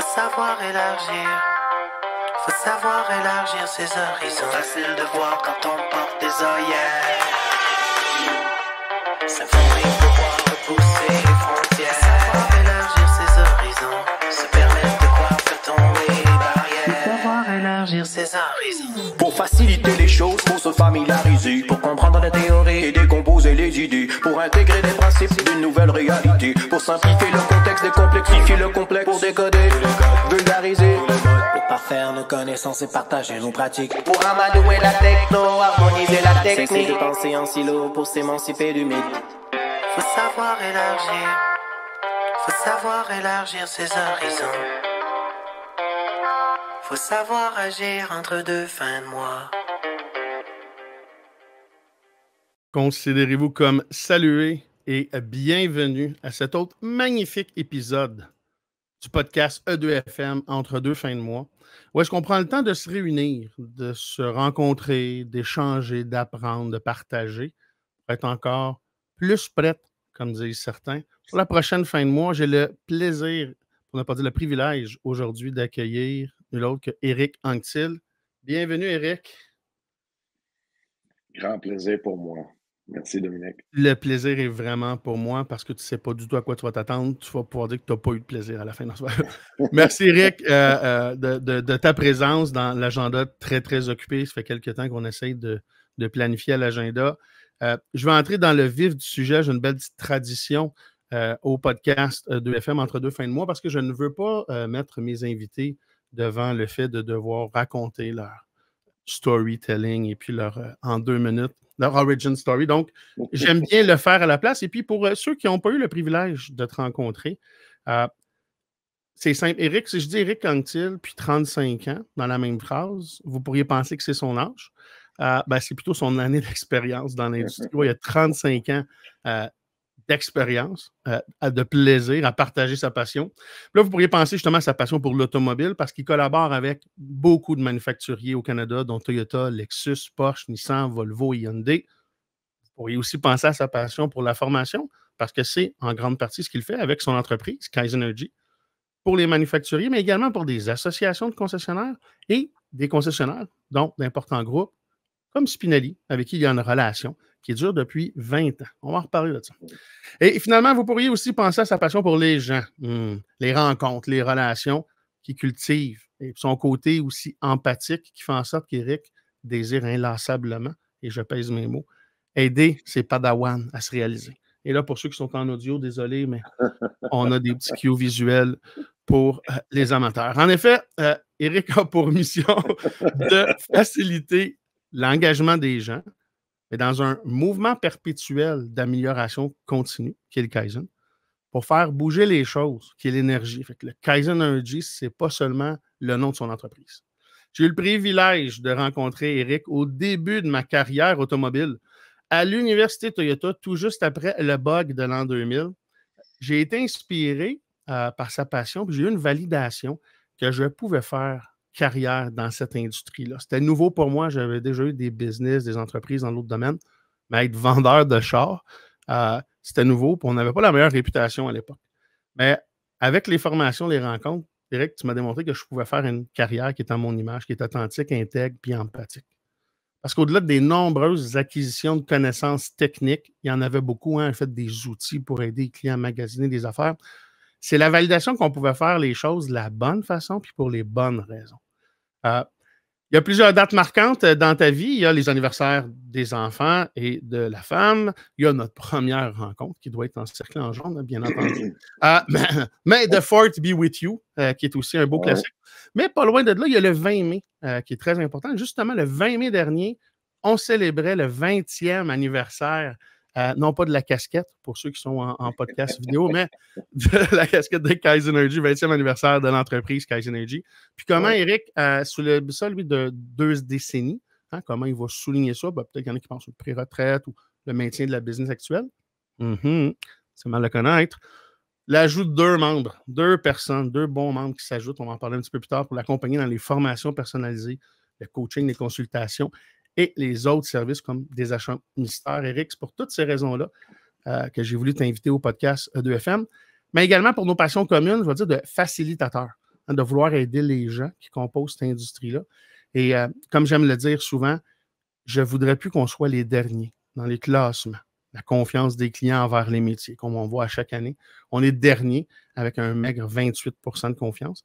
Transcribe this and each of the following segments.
Faut savoir élargir. Faut savoir élargir ses horizons. Facile de voir quand on porte des œillères. Symphonie pour voir repousser les frontières. Savoir élargir ses horizons. Se permettre de croire faire tomber les barrières. Savoir élargir ses horizons. Pour faciliter les choses, pour se familiariser, pour comprendre les théories et décomposer les idées, pour intégrer les principes d'une nouvelle réalité, pour simplifier le contexte, décomplexifier le complexe, pour décoder, vulgariser, pour parfaire nos connaissances et partager nos pratiques, pour amadouer la techno, harmoniser la technique, cesser de penser en silo pour s'émanciper du mythe. Faut savoir élargir. Faut savoir élargir ses horizons. Faut savoir agir entre deux fins de mois. Considérez-vous comme salué et bienvenue à cet autre magnifique épisode du podcast E2FM entre deux fins de mois, où est-ce qu'on prend le temps de se réunir, de se rencontrer, d'échanger, d'apprendre, de partager, pour être encore plus prête, comme disent certains. Pour la prochaine fin de mois, j'ai le plaisir, pour ne pas dire le privilège, aujourd'hui d'accueillir nul autre que Éric Anctil. Bienvenue, Éric. Grand plaisir pour moi. Merci, Dominique. Le plaisir est vraiment pour moi parce que tu ne sais pas du tout à quoi tu vas t'attendre. Tu vas pouvoir dire que tu n'as pas eu de plaisir à la fin de ce Merci, Éric, de ta présence dans l'agenda très, très occupé. Ça fait quelques temps qu'on essaye de planifier l'agenda. Je vais entrer dans le vif du sujet. J'ai une belle petite tradition au podcast de FM entre deux fins de mois parce que je ne veux pas mettre mes invités devant le fait de devoir raconter leur storytelling et puis en 2 minutes, leur origin story. Donc, j'aime bien le faire à la place. Et puis, pour ceux qui n'ont pas eu le privilège de te rencontrer, c'est simple. Éric, si je dis Éric Anctil, puis 35 ans, dans la même phrase, vous pourriez penser que c'est son âge. C'est plutôt son année d'expérience dans l'industrie. Il y a 35 ans d'expérience, de plaisir, à partager sa passion. Puis là, vous pourriez penser justement à sa passion pour l'automobile parce qu'il collabore avec beaucoup de manufacturiers au Canada, dont Toyota, Lexus, Porsche, Nissan, Volvo et Hyundai. Vous pourriez aussi penser à sa passion pour la formation parce que c'est en grande partie ce qu'il fait avec son entreprise, Kaizenergy, pour les manufacturiers, mais également pour des associations de concessionnaires et des concessionnaires, dont d'importants groupes, comme Spinelli, avec qui il y a une relation qui dure depuis 20 ans. On va en reparler de ça. Et finalement, vous pourriez aussi penser à sa passion pour les gens, les rencontres, les relations qu'il cultive, et son côté aussi empathique qui fait en sorte qu'Éric désire inlassablement, et je pèse mes mots, aider ses padawans à se réaliser. Et là, pour ceux qui sont en audio, désolé, mais on a des petits cues visuels pour les amateurs. En effet, Éric a pour mission de faciliter l'engagement des gens, mais dans un mouvement perpétuel d'amélioration continue, qui est le Kaizen, pour faire bouger les choses, qui est l'énergie. Fait que le Kaizenergy, ce n'est pas seulement le nom de son entreprise. J'ai eu le privilège de rencontrer Éric au début de ma carrière automobile à l'Université Toyota, tout juste après le bug de l'an 2000. J'ai été inspiré par sa passion, puis j'ai eu une validation que je pouvais faire carrière dans cette industrie-là. C'était nouveau pour moi. J'avais déjà eu des business, des entreprises dans l'autre domaine, mais être vendeur de chars, c'était nouveau, puis on n'avait pas la meilleure réputation à l'époque. Mais avec les formations, les rencontres, Éric, tu m'as démontré que je pouvais faire une carrière qui est en mon image, qui est authentique, intègre, puis empathique. Parce qu'au-delà des nombreuses acquisitions de connaissances techniques, il y en avait beaucoup, en fait, des outils pour aider les clients à magasiner des affaires. C'est la validation qu'on pouvait faire les choses de la bonne façon puis pour les bonnes raisons. Il y a plusieurs dates marquantes dans ta vie. Il y a les anniversaires des enfants et de la femme. Il y a notre première rencontre qui doit être encerclée en jaune, bien entendu. May the Fourth be with you, qui est aussi un beau classique. Mais pas loin de là, il y a le 20 mai, qui est très important. Justement, le 20 mai dernier, on célébrait le 20e anniversaire, non pas de la casquette, pour ceux qui sont en podcast vidéo, mais de la casquette de Kaizenergy, 20e anniversaire de l'entreprise Kaizenergy. Puis comment Éric, sous le sol, lui, de 2 décennies, comment il va souligner ça? Peut-être qu'il y en a qui pensent au pré-retraite ou le maintien de la business actuelle. C'est mal à connaître. L'ajout de 2 membres, 2 personnes, 2 bons membres qui s'ajoutent, on va en parler un petit peu plus tard, pour l'accompagner dans les formations personnalisées, le coaching, les consultations et les autres services comme des achats ministères. Éric, c'est pour toutes ces raisons-là que j'ai voulu t'inviter au podcast E2FM, mais également pour nos passions communes, je vais dire de facilitateur. hein, de vouloir aider les gens qui composent cette industrie-là. Et comme j'aime le dire souvent, je ne voudrais plus qu'on soit les derniers dans les classements. La confiance des clients envers les métiers, comme on voit à chaque année. On est dernier avec un maigre 28 de confiance.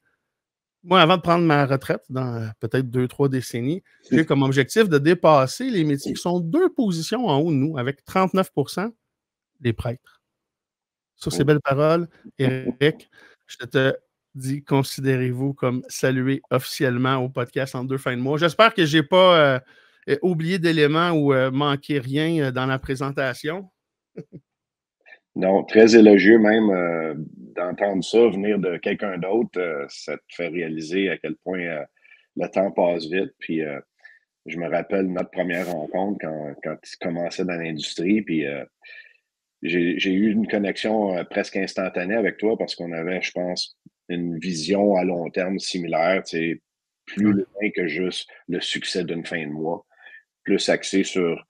Moi, avant de prendre ma retraite, dans peut-être 2-3 décennies, j'ai comme objectif de dépasser les métiers qui sont 2 positions en haut de nous, avec 39 les prêtres. Sur ces belles paroles, Éric, je te dis, considérez-vous comme salué officiellement au podcast en 2 fins de mois. J'espère que je n'ai pas oublié d'éléments ou manqué rien dans la présentation. Non, très élogieux même d'entendre ça venir de quelqu'un d'autre. Ça te fait réaliser à quel point le temps passe vite. Puis je me rappelle notre première rencontre quand tu commençais dans l'industrie. Puis j'ai eu une connexion presque instantanée avec toi parce qu'on avait, je pense, une vision à long terme similaire, plus loin que juste le succès d'une fin de mois, plus axé sur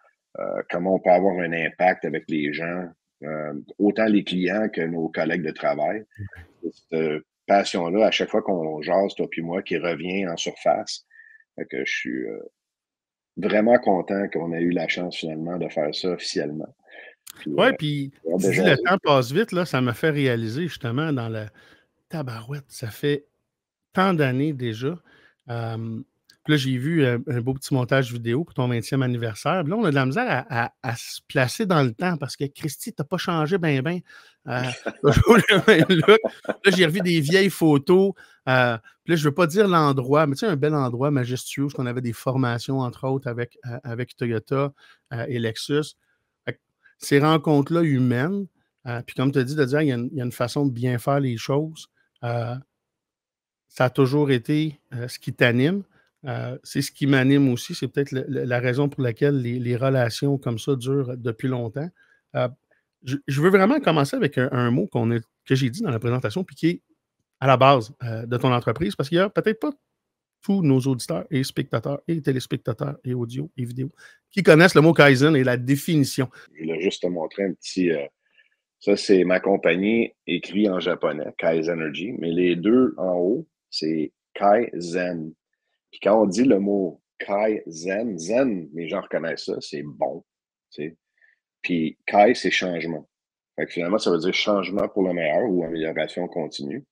comment on peut avoir un impact avec les gens, autant les clients que nos collègues de travail. Cette passion-là, à chaque fois qu'on jase, toi puis moi, qui revient en surface. Fait que je suis vraiment content qu'on ait eu la chance finalement de faire ça officiellement. Oui, puis tu dis le temps passe vite, là, ça me fait réaliser justement dans le tabarouette, ça fait tant d'années déjà. Puis là, j'ai vu un beau petit montage vidéo pour ton 20e anniversaire. Puis là, on a de la misère à se placer dans le temps parce que Christy, tu n'as pas changé bien. Toujours le même look. Là, j'ai revu des vieilles photos. Puis là, je ne veux pas dire l'endroit, mais tu sais, un bel endroit majestueux où on avait des formations, entre autres, avec Toyota et Lexus. Ces rencontres-là humaines, puis comme tu as dit, de dire il y a une façon de bien faire les choses. Ça a toujours été ce qui t'anime. C'est ce qui m'anime aussi. C'est peut-être la raison pour laquelle les relations comme ça durent depuis longtemps. Je veux vraiment commencer avec un mot que j'ai dit dans la présentation, puis qui est à la base de ton entreprise, parce qu'il n'y a peut-être pas tous nos auditeurs et spectateurs et téléspectateurs et audio et vidéo qui connaissent le mot Kaizen et la définition. Je voulais juste te montrer un petit... ça, c'est ma compagnie écrit en japonais, Kaizen Energy, mais les deux en haut, c'est Kaizen. Puis quand on dit le mot Kaizen, zen, les gens reconnaissent ça, c'est bon. T'sais. Puis Kai, c'est changement. Fait que finalement, ça veut dire changement pour le meilleur ou amélioration continue.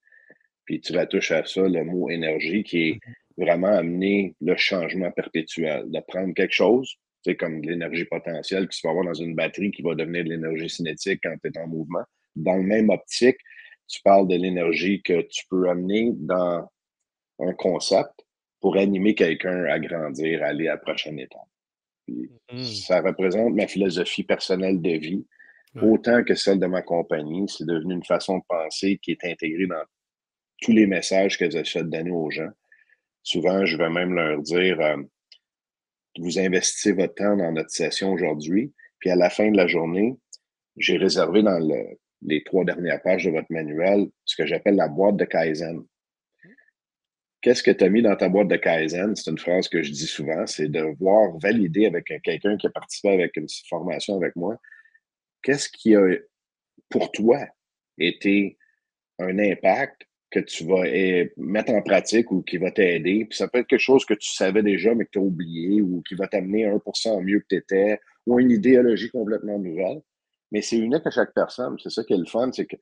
Puis tu rattouches à ça le mot énergie qui est vraiment amener le changement perpétuel, de prendre quelque chose, comme de l'énergie potentielle qui se peut avoir dans une batterie qui va devenir de l'énergie cinétique quand tu es en mouvement. Dans le même optique, tu parles de l'énergie que tu peux amener dans un concept pour animer quelqu'un à grandir, à aller à la prochaine étape. Puis, ça représente ma philosophie personnelle de vie, autant que celle de ma compagnie. C'est devenu une façon de penser qui est intégrée dans tous les messages que j'essaie de donner aux gens. Souvent, je vais même leur dire vous investissez votre temps dans notre session aujourd'hui, puis à la fin de la journée, j'ai réservé dans les 3 dernières pages de votre manuel ce que j'appelle la boîte de Kaizen. Qu'est-ce que tu as mis dans ta boîte de Kaizen? C'est une phrase que je dis souvent, c'est de voir valider avec quelqu'un qui a participé avec une formation avec moi. Qu'est-ce qui a, pour toi, été un impact que tu vas mettre en pratique ou qui va t'aider? Puis ça peut être quelque chose que tu savais déjà, mais que tu as oublié ou qui va t'amener 1% mieux que tu étais ou une idéologie complètement nouvelle. Mais c'est unique à chaque personne. C'est ça qui est le fun, c'est que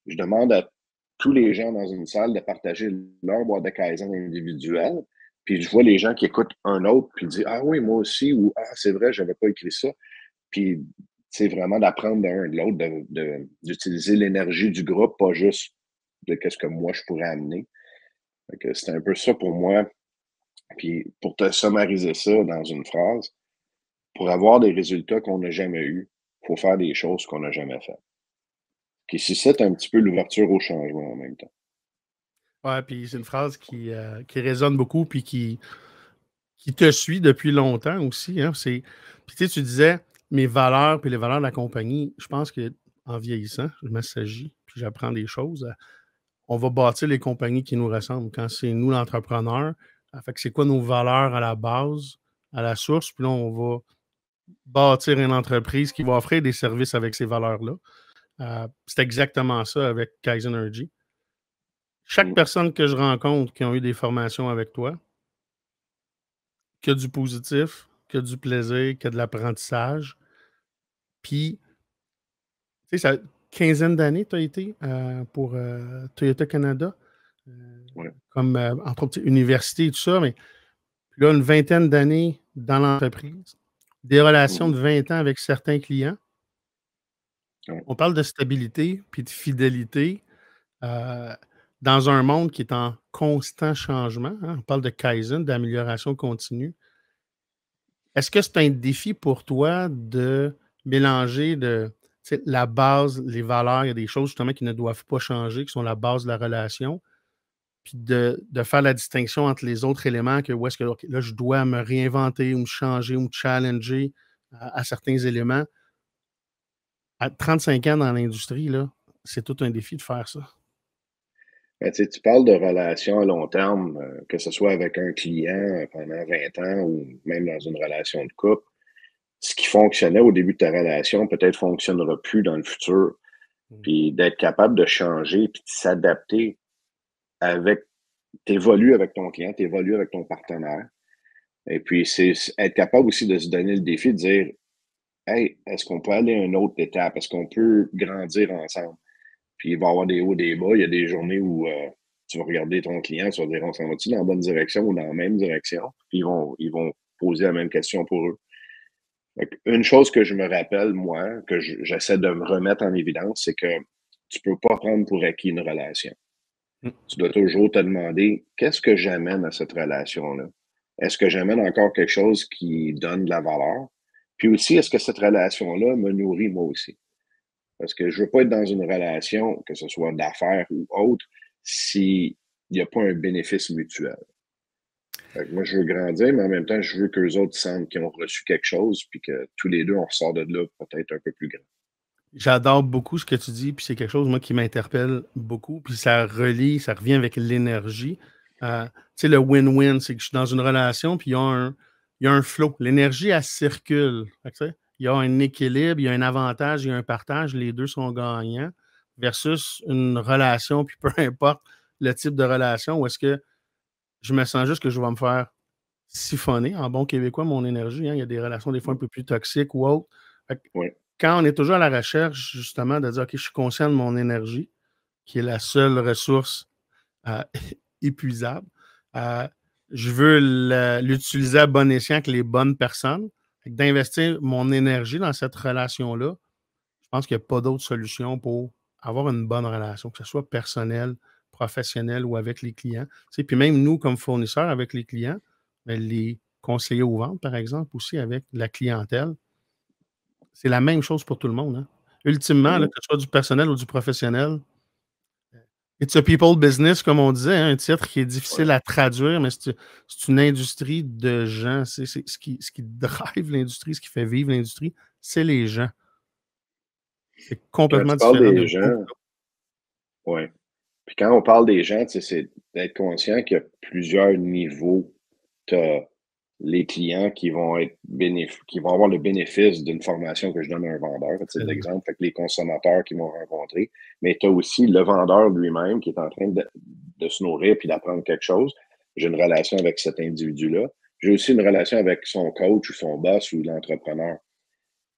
je demande à tous les gens dans une salle de partager leur boîte de Kaizen individuelle. Puis je vois les gens qui écoutent un autre puis disent « Ah oui, moi aussi » ou « Ah, c'est vrai, j'avais pas écrit ça. » Puis c'est vraiment d'apprendre d'un de l'autre, d'utiliser l'énergie du groupe, pas juste de qu'est-ce que moi je pourrais amener. C'est un peu ça pour moi. Puis pour te summariser ça dans une phrase, pour avoir des résultats qu'on n'a jamais eus, il faut faire des choses qu'on n'a jamais faites. Qui suscite un petit peu l'ouverture au changement en même temps. Oui, puis c'est une phrase qui résonne beaucoup puis qui te suit depuis longtemps aussi. Hein. Puis tu disais mes valeurs puis les valeurs de la compagnie. Je pense qu'en vieillissant, je m'assagis puis j'apprends des choses. On va bâtir les compagnies qui nous ressemblent. Quand c'est nous l'entrepreneur, fait que c'est quoi nos valeurs à la base, à la source, puis là, on va bâtir une entreprise qui va offrir des services avec ces valeurs-là. C'est exactement ça avec Kaizen Energy. Chaque personne que je rencontre qui ont eu des formations avec toi, qui a du positif, qui a du plaisir, qui a de l'apprentissage, puis, tu sais, ça quinzaine d'années, tu as été pour Toyota Canada, Ouais. comme entre autres université et tout ça, mais là, une vingtaine d'années dans l'entreprise, des relations de 20 ans avec certains clients. Ouais. On parle de stabilité puis de fidélité dans un monde qui est en constant changement. Hein. On parle de Kaizen, d'amélioration continue. Est-ce que c'est un défi pour toi de mélanger la base, les valeurs, il y a des choses justement qui ne doivent pas changer, qui sont la base de la relation, puis de faire la distinction entre les autres éléments que où est-ce que là, je dois me réinventer ou me changer ou me challenger à certains éléments. À 35 ans dans l'industrie, là, c'est tout un défi de faire ça. Ben, tu parles de relations à long terme, que ce soit avec un client pendant 20 ans ou même dans une relation de couple. Ce qui fonctionnait au début de ta relation peut-être fonctionnera plus dans le futur. Puis d'être capable de changer puis de s'adapter avec, t'évolues avec ton client, t'évolues avec ton partenaire. Et puis, c'est être capable aussi de se donner le défi de dire, hey, est-ce qu'on peut aller à une autre étape? Est-ce qu'on peut grandir ensemble? Puis il va y avoir des hauts, des bas. Il y a des journées où tu vas regarder ton client, tu vas dire, on s'en va-tu dans la bonne direction ou dans la même direction? Puis ils vont poser la même question pour eux. Une chose que je me rappelle, moi, que j'essaie de me remettre en évidence, c'est que tu peux pas prendre pour acquis une relation. Tu dois toujours te demander, qu'est-ce que j'amène à cette relation-là? Est-ce que j'amène encore quelque chose qui donne de la valeur? Puis aussi, est-ce que cette relation-là me nourrit moi aussi? Parce que je veux pas être dans une relation, que ce soit d'affaires ou autre, s'il n'y a pas un bénéfice mutuel. Fait que moi, je veux grandir, mais en même temps, je veux qu'eux autres sentent qu'ils ont reçu quelque chose, puis que tous les deux, on ressort de là peut-être un peu plus grand. J'adore beaucoup ce que tu dis, puis c'est quelque chose, moi, qui m'interpelle beaucoup, puis ça revient avec l'énergie. Tu sais, le win-win, c'est que je suis dans une relation, puis il y a un flow. L'énergie, elle circule. Fait que, tu sais, il y a un équilibre, il y a un avantage, il y a un partage, les deux sont gagnants, versus une relation, puis peu importe le type de relation, où est-ce que je me sens juste que je vais me faire siphonner, en bon québécois, mon énergie. Hein. Il y a des relations des fois un peu plus toxiques ou autres. Fait que Oui. quand on est toujours à la recherche, justement, de dire, OK, je suis conscient de mon énergie, qui est la seule ressource épuisable, je veux l'utiliser à bon escient avec les bonnes personnes. D'investir mon énergie dans cette relation-là, je pense qu'il n'y a pas d'autre solution pour avoir une bonne relation, que ce soit personnelle, professionnelle ou avec les clients. Tu sais, puis même nous, comme fournisseurs avec les clients, ben, les conseillers aux ventes, par exemple, aussi avec la clientèle, c'est la même chose pour tout le monde. Hein. Ultimement, là, que ce soit du personnel ou du professionnel, it's a people business, comme on disait, hein, un titre qui est difficile à traduire, mais c'est une industrie de gens. C'est ce qui drive l'industrie, ce qui fait vivre l'industrie, c'est les gens. C'est complètement Quand tu parles différent des gens, oui. Puis quand on parle des gens, c'est d'être conscient qu'il y a plusieurs niveaux. Tu as les clients qui vont être qui vont avoir le bénéfice d'une formation que je donne à un vendeur, à titre d'exemple, fait que les consommateurs qui vont rencontrer. Mais tu as aussi le vendeur lui-même qui est en train de se nourrir puis d'apprendre quelque chose. J'ai une relation avec cet individu-là. J'ai aussi une relation avec son coach ou son boss ou l'entrepreneur.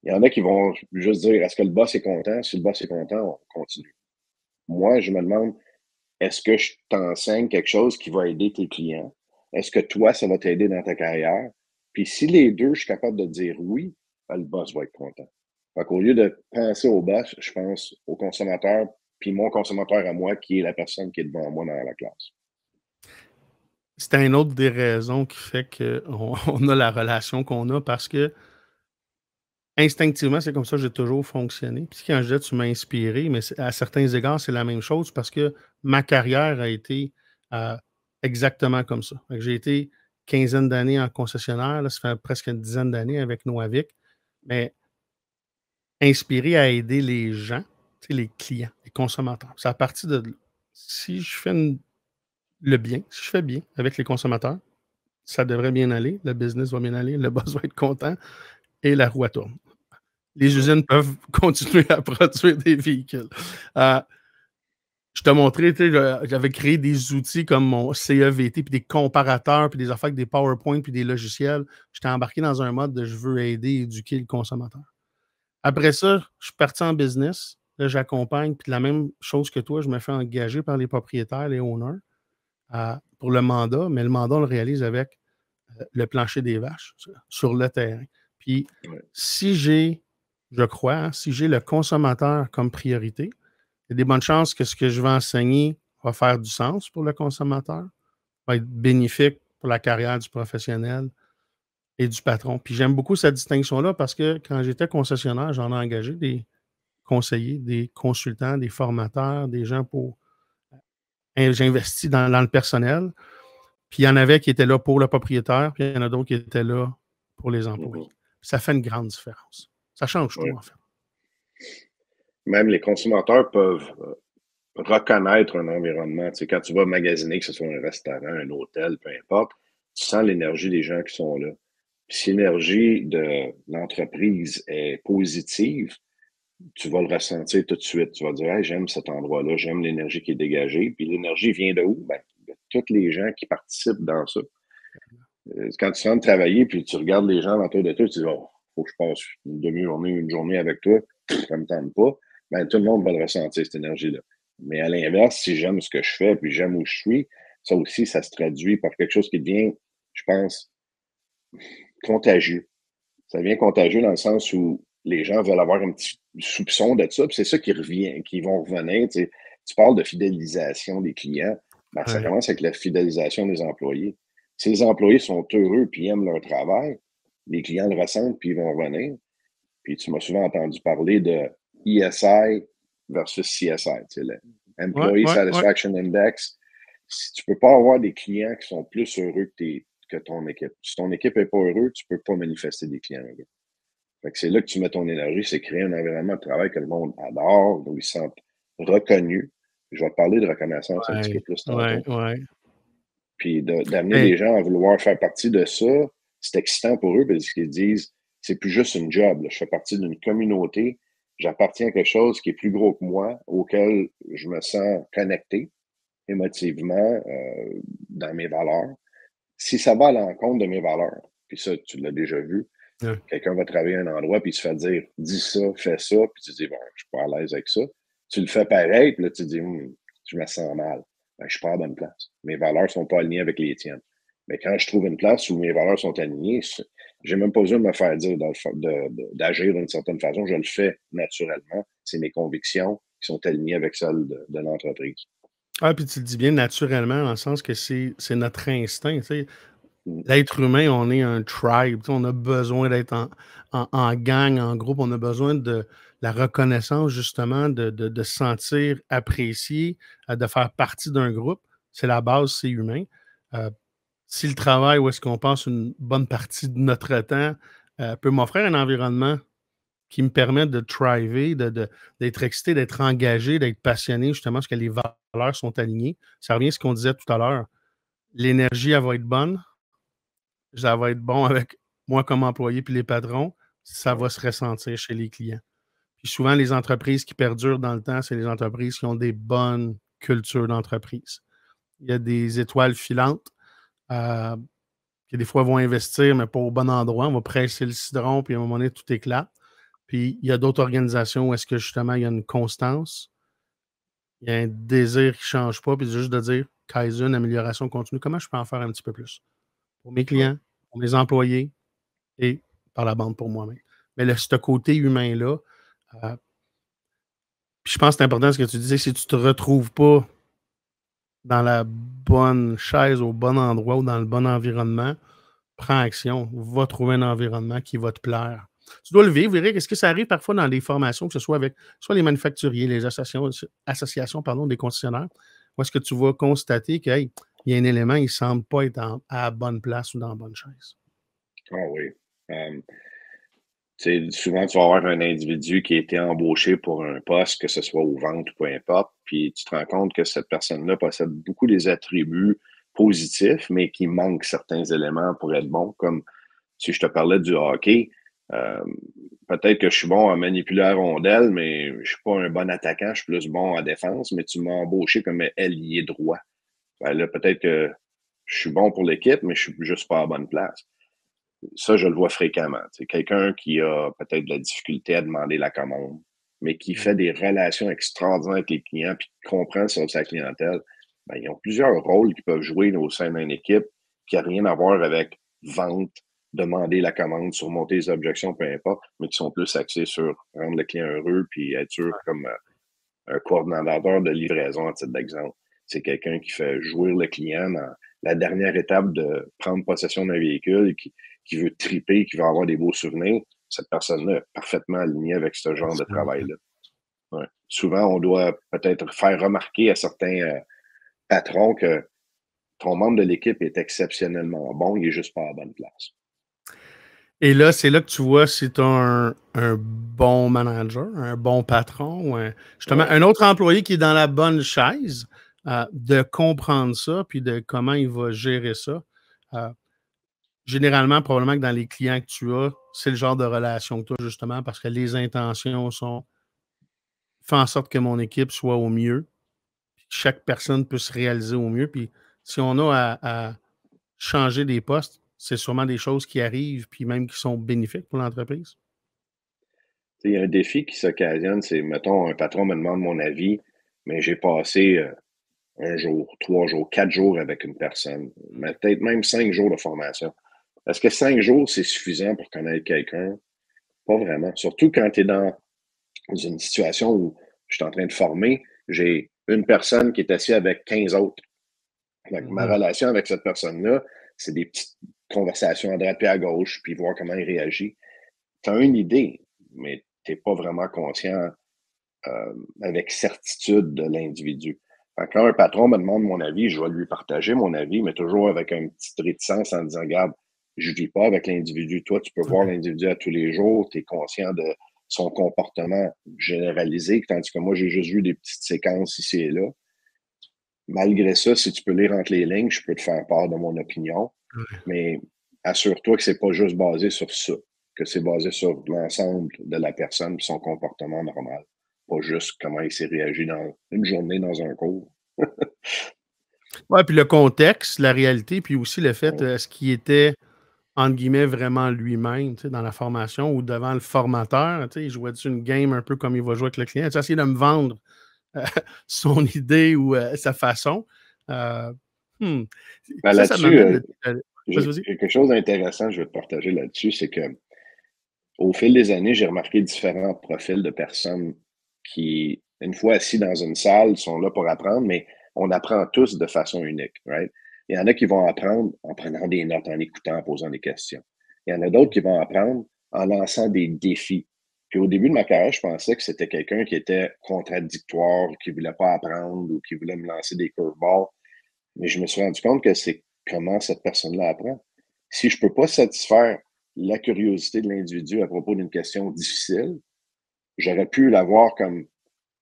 Il y en a qui vont juste dire, est-ce que le boss est content? Si le boss est content, on continue. Moi, je me demande, est-ce que je t'enseigne quelque chose qui va aider tes clients? Est-ce que toi, ça va t'aider dans ta carrière? Puis si les deux, je suis capable de dire oui, ben, le boss va être content. Fait qu'au lieu de penser au boss, je pense au consommateur, puis mon consommateur à moi, qui est la personne qui est devant moi dans la classe. C'est une autre des raisons qui fait qu'on a la relation qu'on a, parce que instinctivement, c'est comme ça que j'ai toujours fonctionné. Puis quand je dis tu m'as inspiré, mais à certains égards, c'est la même chose parce que ma carrière a été exactement comme ça. J'ai été quinzaine d'années en concessionnaire, là, ça fait presque une dizaine d'années avec Noavic, mais inspiré à aider les gens, les clients, les consommateurs. C'est à partir de là. Si je fais le bien, si je fais bien avec les consommateurs, ça devrait bien aller, le business va bien aller, le boss va être content et la roue tourne. Les usines peuvent continuer à produire des véhicules. Je t'ai montré, j'avais créé des outils comme mon CEVT, puis des comparateurs, puis des affaires avec des PowerPoint, puis des logiciels. J'étais embarqué dans un mode de je veux aider et éduquer le consommateur. Après ça, je suis parti en business. Là, j'accompagne, puis la même chose que toi, je me fais engager par les propriétaires, les owners, pour le mandat, mais le mandat, on le réalise avec le plancher des vaches sur le terrain. Puis, si j'ai, je crois, hein, si j'ai le consommateur comme priorité, il y a des bonnes chances que ce que je vais enseigner va faire du sens pour le consommateur, va être bénéfique pour la carrière du professionnel et du patron. Puis j'aime beaucoup cette distinction-là parce que quand j'étais concessionnaire, j'en ai engagé des conseillers, des consultants, des formateurs, des gens pour... J'investis dans le personnel. Puis il y en avait qui étaient là pour le propriétaire, puis il y en a d'autres qui étaient là pour les employés. Ça fait une grande différence. Ça change tout, en fait. Même les consommateurs peuvent reconnaître un environnement. Tu sais, quand tu vas magasiner, que ce soit un restaurant, un hôtel, peu importe, tu sens l'énergie des gens qui sont là. Puis si l'énergie de l'entreprise est positive, tu vas le ressentir tout de suite. Tu vas dire, hey, j'aime cet endroit-là, j'aime l'énergie qui est dégagée. Puis l'énergie vient de où? Ben, de tous les gens qui participent dans ça. Quand tu rentres travailler, puis tu regardes les gens autour de toi, tu dis, oh, faut que je passe une demi-journée, une journée avec toi, ça me tente pas. Ben, tout le monde va le ressentir, cette énergie-là. Mais à l'inverse, si j'aime ce que je fais, puis j'aime où je suis, ça aussi, ça se traduit par quelque chose qui devient, je pense, contagieux. Ça devient contagieux dans le sens où les gens veulent avoir un petit soupçon de ça, puis c'est ça qui revient, qui vont revenir. Tu sais, tu parles de fidélisation des clients, ben, ça commence avec la fidélisation des employés. Si les employés sont heureux puis aiment leur travail, les clients le ressentent puis ils vont revenir. Puis tu m'as souvent entendu parler de ESI versus CSI, tu sais, l'Employee Satisfaction Index. Si tu peux pas avoir des clients qui sont plus heureux que ton équipe. Si ton équipe n'est pas heureuse, tu peux pas manifester des clients. Fait que c'est là que tu mets ton énergie, c'est créer un environnement de travail que le monde adore, où ils se sentent reconnus. Je vais te parler de reconnaissance un petit peu plus tantôt. Puis d'amener les gens à vouloir faire partie de ça, c'est excitant pour eux parce qu'ils disent, c'est plus juste une job. Là. Je fais partie d'une communauté, j'appartiens à quelque chose qui est plus gros que moi, auquel je me sens connecté émotivement dans mes valeurs. Si ça va à l'encontre de mes valeurs, puis ça, tu l'as déjà vu, quelqu'un va travailler à un endroit, puis il se fait dire, dis ça, fais ça, puis tu dis, bon, je suis pas à l'aise avec ça. Tu le fais pareil, puis là, tu dis, je me sens mal. Ben, je suis pas à la bonne place. Mes valeurs sont pas alignées avec les tiennes. Mais quand je trouve une place où mes valeurs sont alignées, j'ai même pas besoin de me faire dire d'agir d'une certaine façon. Je le fais naturellement. C'est mes convictions qui sont alignées avec celles de l'entreprise. Ah, puis tu le dis bien naturellement, dans le sens que c'est notre instinct. Tu sais. L'être humain, on est un tribe. Tu sais, on a besoin d'être en gang, en groupe. On a besoin de la reconnaissance, justement, de se sentir apprécié, de faire partie d'un groupe. C'est la base, c'est humain. Si le travail, où est-ce qu'on passe une bonne partie de notre temps, peut m'offrir un environnement qui me permet de thriver, d'être excité, d'être engagé, d'être passionné, justement, parce que les valeurs sont alignées. Ça revient à ce qu'on disait tout à l'heure. L'énergie, elle va être bonne. Ça va être bon avec moi comme employé puis les patrons. Ça va se ressentir chez les clients. Puis souvent, les entreprises qui perdurent dans le temps, c'est les entreprises qui ont des bonnes cultures d'entreprise. Il y a des étoiles filantes qui, des fois, vont investir, mais pas au bon endroit. On va presser le citron, puis à un moment donné, tout éclate. Puis il y a d'autres organisations où est-ce que, justement, il y a une constance, il y a un désir qui ne change pas, puis juste de dire Kaizen, amélioration continue, comment je peux en faire un petit peu plus pour mes clients, pour mes employés et par la bande pour moi-même. Mais ce côté humain-là, puis je pense que c'est important ce que tu disais, si tu ne te retrouves pas dans la bonne chaise, au bon endroit ou dans le bon environnement, prends action, va trouver un environnement qui va te plaire. Tu dois le vivre, Eric. Est-ce que ça arrive parfois dans des formations, que ce soit avec soit les manufacturiers, les associations des concessionnaires, ou est-ce que tu vas constater qu'il y a un élément, il ne semble pas être à la bonne place ou dans la bonne chaise? Ah oui. Souvent, tu vas avoir un individu qui a été embauché pour un poste, que ce soit aux ventes ou peu importe, puis tu te rends compte que cette personne-là possède beaucoup des attributs positifs, mais qui manque certains éléments pour être bon, comme si je te parlais du hockey, peut-être que je suis bon à manipuler la rondelle, mais je suis pas un bon attaquant, je suis plus bon en défense, mais tu m'as embauché comme ailier droit. Ben là, peut-être que je suis bon pour l'équipe, mais je suis juste pas à la bonne place. Ça, je le vois fréquemment. C'est quelqu'un qui a peut-être de la difficulté à demander la commande, mais qui fait des relations extraordinaires avec les clients puis qui comprend sur sa clientèle. Ben, ils ont plusieurs rôles qu'ils peuvent jouer au sein d'une équipe qui n'a rien à voir avec vente, demander la commande, surmonter les objections, peu importe, mais qui sont plus axés sur rendre le client heureux puis être sûr comme un coordonnateur de livraison, à titre d'exemple. C'est quelqu'un qui fait jouir le client dans la dernière étape de prendre possession d'un véhicule, qui veut triper, qui veut avoir des beaux souvenirs. Cette personne-là est parfaitement alignée avec ce genre de travail-là. Ouais. Souvent, on doit peut-être faire remarquer à certains patrons que ton membre de l'équipe est exceptionnellement bon, il n'est juste pas à la bonne place. Et là, c'est là que tu vois si tu as un bon manager, un bon patron, ou justement un autre employé qui est dans la bonne chaise, de comprendre ça, puis de comment il va gérer ça. Généralement, probablement que dans les clients que tu as, c'est le genre de relation que tu as, justement, parce que les intentions sont fais en sorte que mon équipe soit au mieux, puis que chaque personne puisse se réaliser au mieux. Puis si on a à changer des postes, c'est sûrement des choses qui arrivent, puis même qui sont bénéfiques pour l'entreprise. Il y a un défi qui s'occasionne, c'est, mettons, un patron me demande mon avis, mais j'ai passé 1 jour, 3 jours, 4 jours avec une personne, peut-être même 5 jours de formation. Est-ce que 5 jours, c'est suffisant pour connaître quelqu'un? Pas vraiment. Surtout quand tu es dans une situation où je suis en train de former, j'ai une personne qui est assise avec 15 autres. Donc, ma relation avec cette personne-là, c'est des petites conversations à droite et à gauche, puis voir comment il réagit. Tu as une idée, mais tu n'es pas vraiment conscient avec certitude de l'individu. Quand un patron me demande mon avis, je vais lui partager mon avis, mais toujours avec une petite réticence en disant, regarde, je ne vis pas avec l'individu. Toi, tu peux voir l'individu à tous les jours, tu es conscient de son comportement généralisé, tandis que moi, j'ai juste vu des petites séquences ici et là. Malgré ça, si tu peux lire entre les lignes, je peux te faire part de mon opinion, mais assure-toi que c'est pas juste basé sur ça, que c'est basé sur l'ensemble de la personne et son comportement normal, pas juste comment il s'est réagi dans une journée dans un cours. Oui, puis le contexte, la réalité, puis aussi le fait, est-ce qu'il était, entre guillemets, vraiment lui-même, tu sais, dans la formation ou devant le formateur, tu sais, il jouait-tu une game un peu comme il va jouer avec le client? Tu essayé de me vendre son idée ou sa façon. Ben ça m'amène... là-dessus, quelque chose d'intéressant que je vais te partager là-dessus, c'est que au fil des années, j'ai remarqué différents profils de personnes qui, une fois assis dans une salle, sont là pour apprendre, mais on apprend tous de façon unique, right? Il y en a qui vont apprendre en prenant des notes, en écoutant, en posant des questions. Il y en a d'autres qui vont apprendre en lançant des défis. Puis au début de ma carrière, je pensais que c'était quelqu'un qui était contradictoire, qui ne voulait pas apprendre ou qui voulait me lancer des curveballs. Mais je me suis rendu compte que c'est comment cette personne-là apprend. Si je ne peux pas satisfaire la curiosité de l'individu à propos d'une question difficile, j'aurais pu la voir comme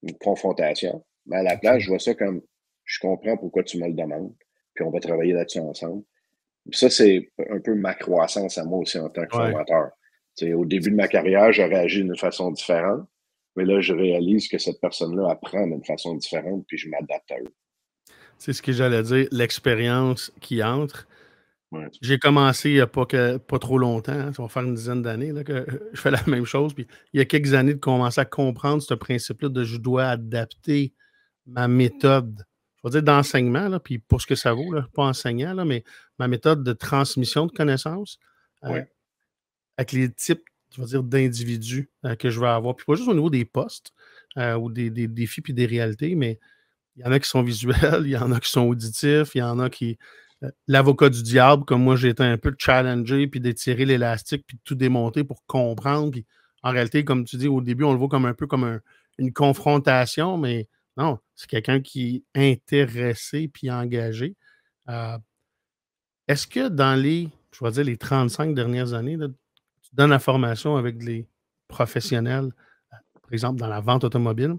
une confrontation, mais à la place, je vois ça comme je comprends pourquoi tu me le demandes, puis on va travailler là-dessus ensemble. Ça, c'est un peu ma croissance à moi aussi en tant que formateur. T'sais, au début de ma carrière, j'aurais agi d'une façon différente, mais là, je réalise que cette personne-là apprend d'une façon différente, puis je m'adapte à eux. C'est ce que j'allais dire, l'expérience qui entre. Ouais. J'ai commencé il n'y a pas trop longtemps, hein, ça va faire une dizaine d'années là, que je fais la même chose. Puis il y a quelques années de commencer à comprendre ce principe-là de je dois adapter ma méthode, je vais dire d'enseignement, là, puis pour ce que ça vaut, là, pas enseignant, là, mais ma méthode de transmission de connaissances avec les types, je vais dire, d'individus que je vais avoir. Puis pas juste au niveau des postes ou des défis puis des réalités, mais il y en a qui sont visuels, il y en a qui sont auditifs, il y en a qui... l'avocat du diable, comme moi, j'ai été un peu challengé, puis d'étirer l'élastique, puis de tout démonter pour comprendre. Puis en réalité, comme tu dis, au début, on le voit comme un peu comme une confrontation, mais non, c'est quelqu'un qui est intéressé puis engagé. Est-ce que dans je vais dire, les 35 dernières années, là, tu donnes la formation avec les professionnels, par exemple, dans la vente automobile,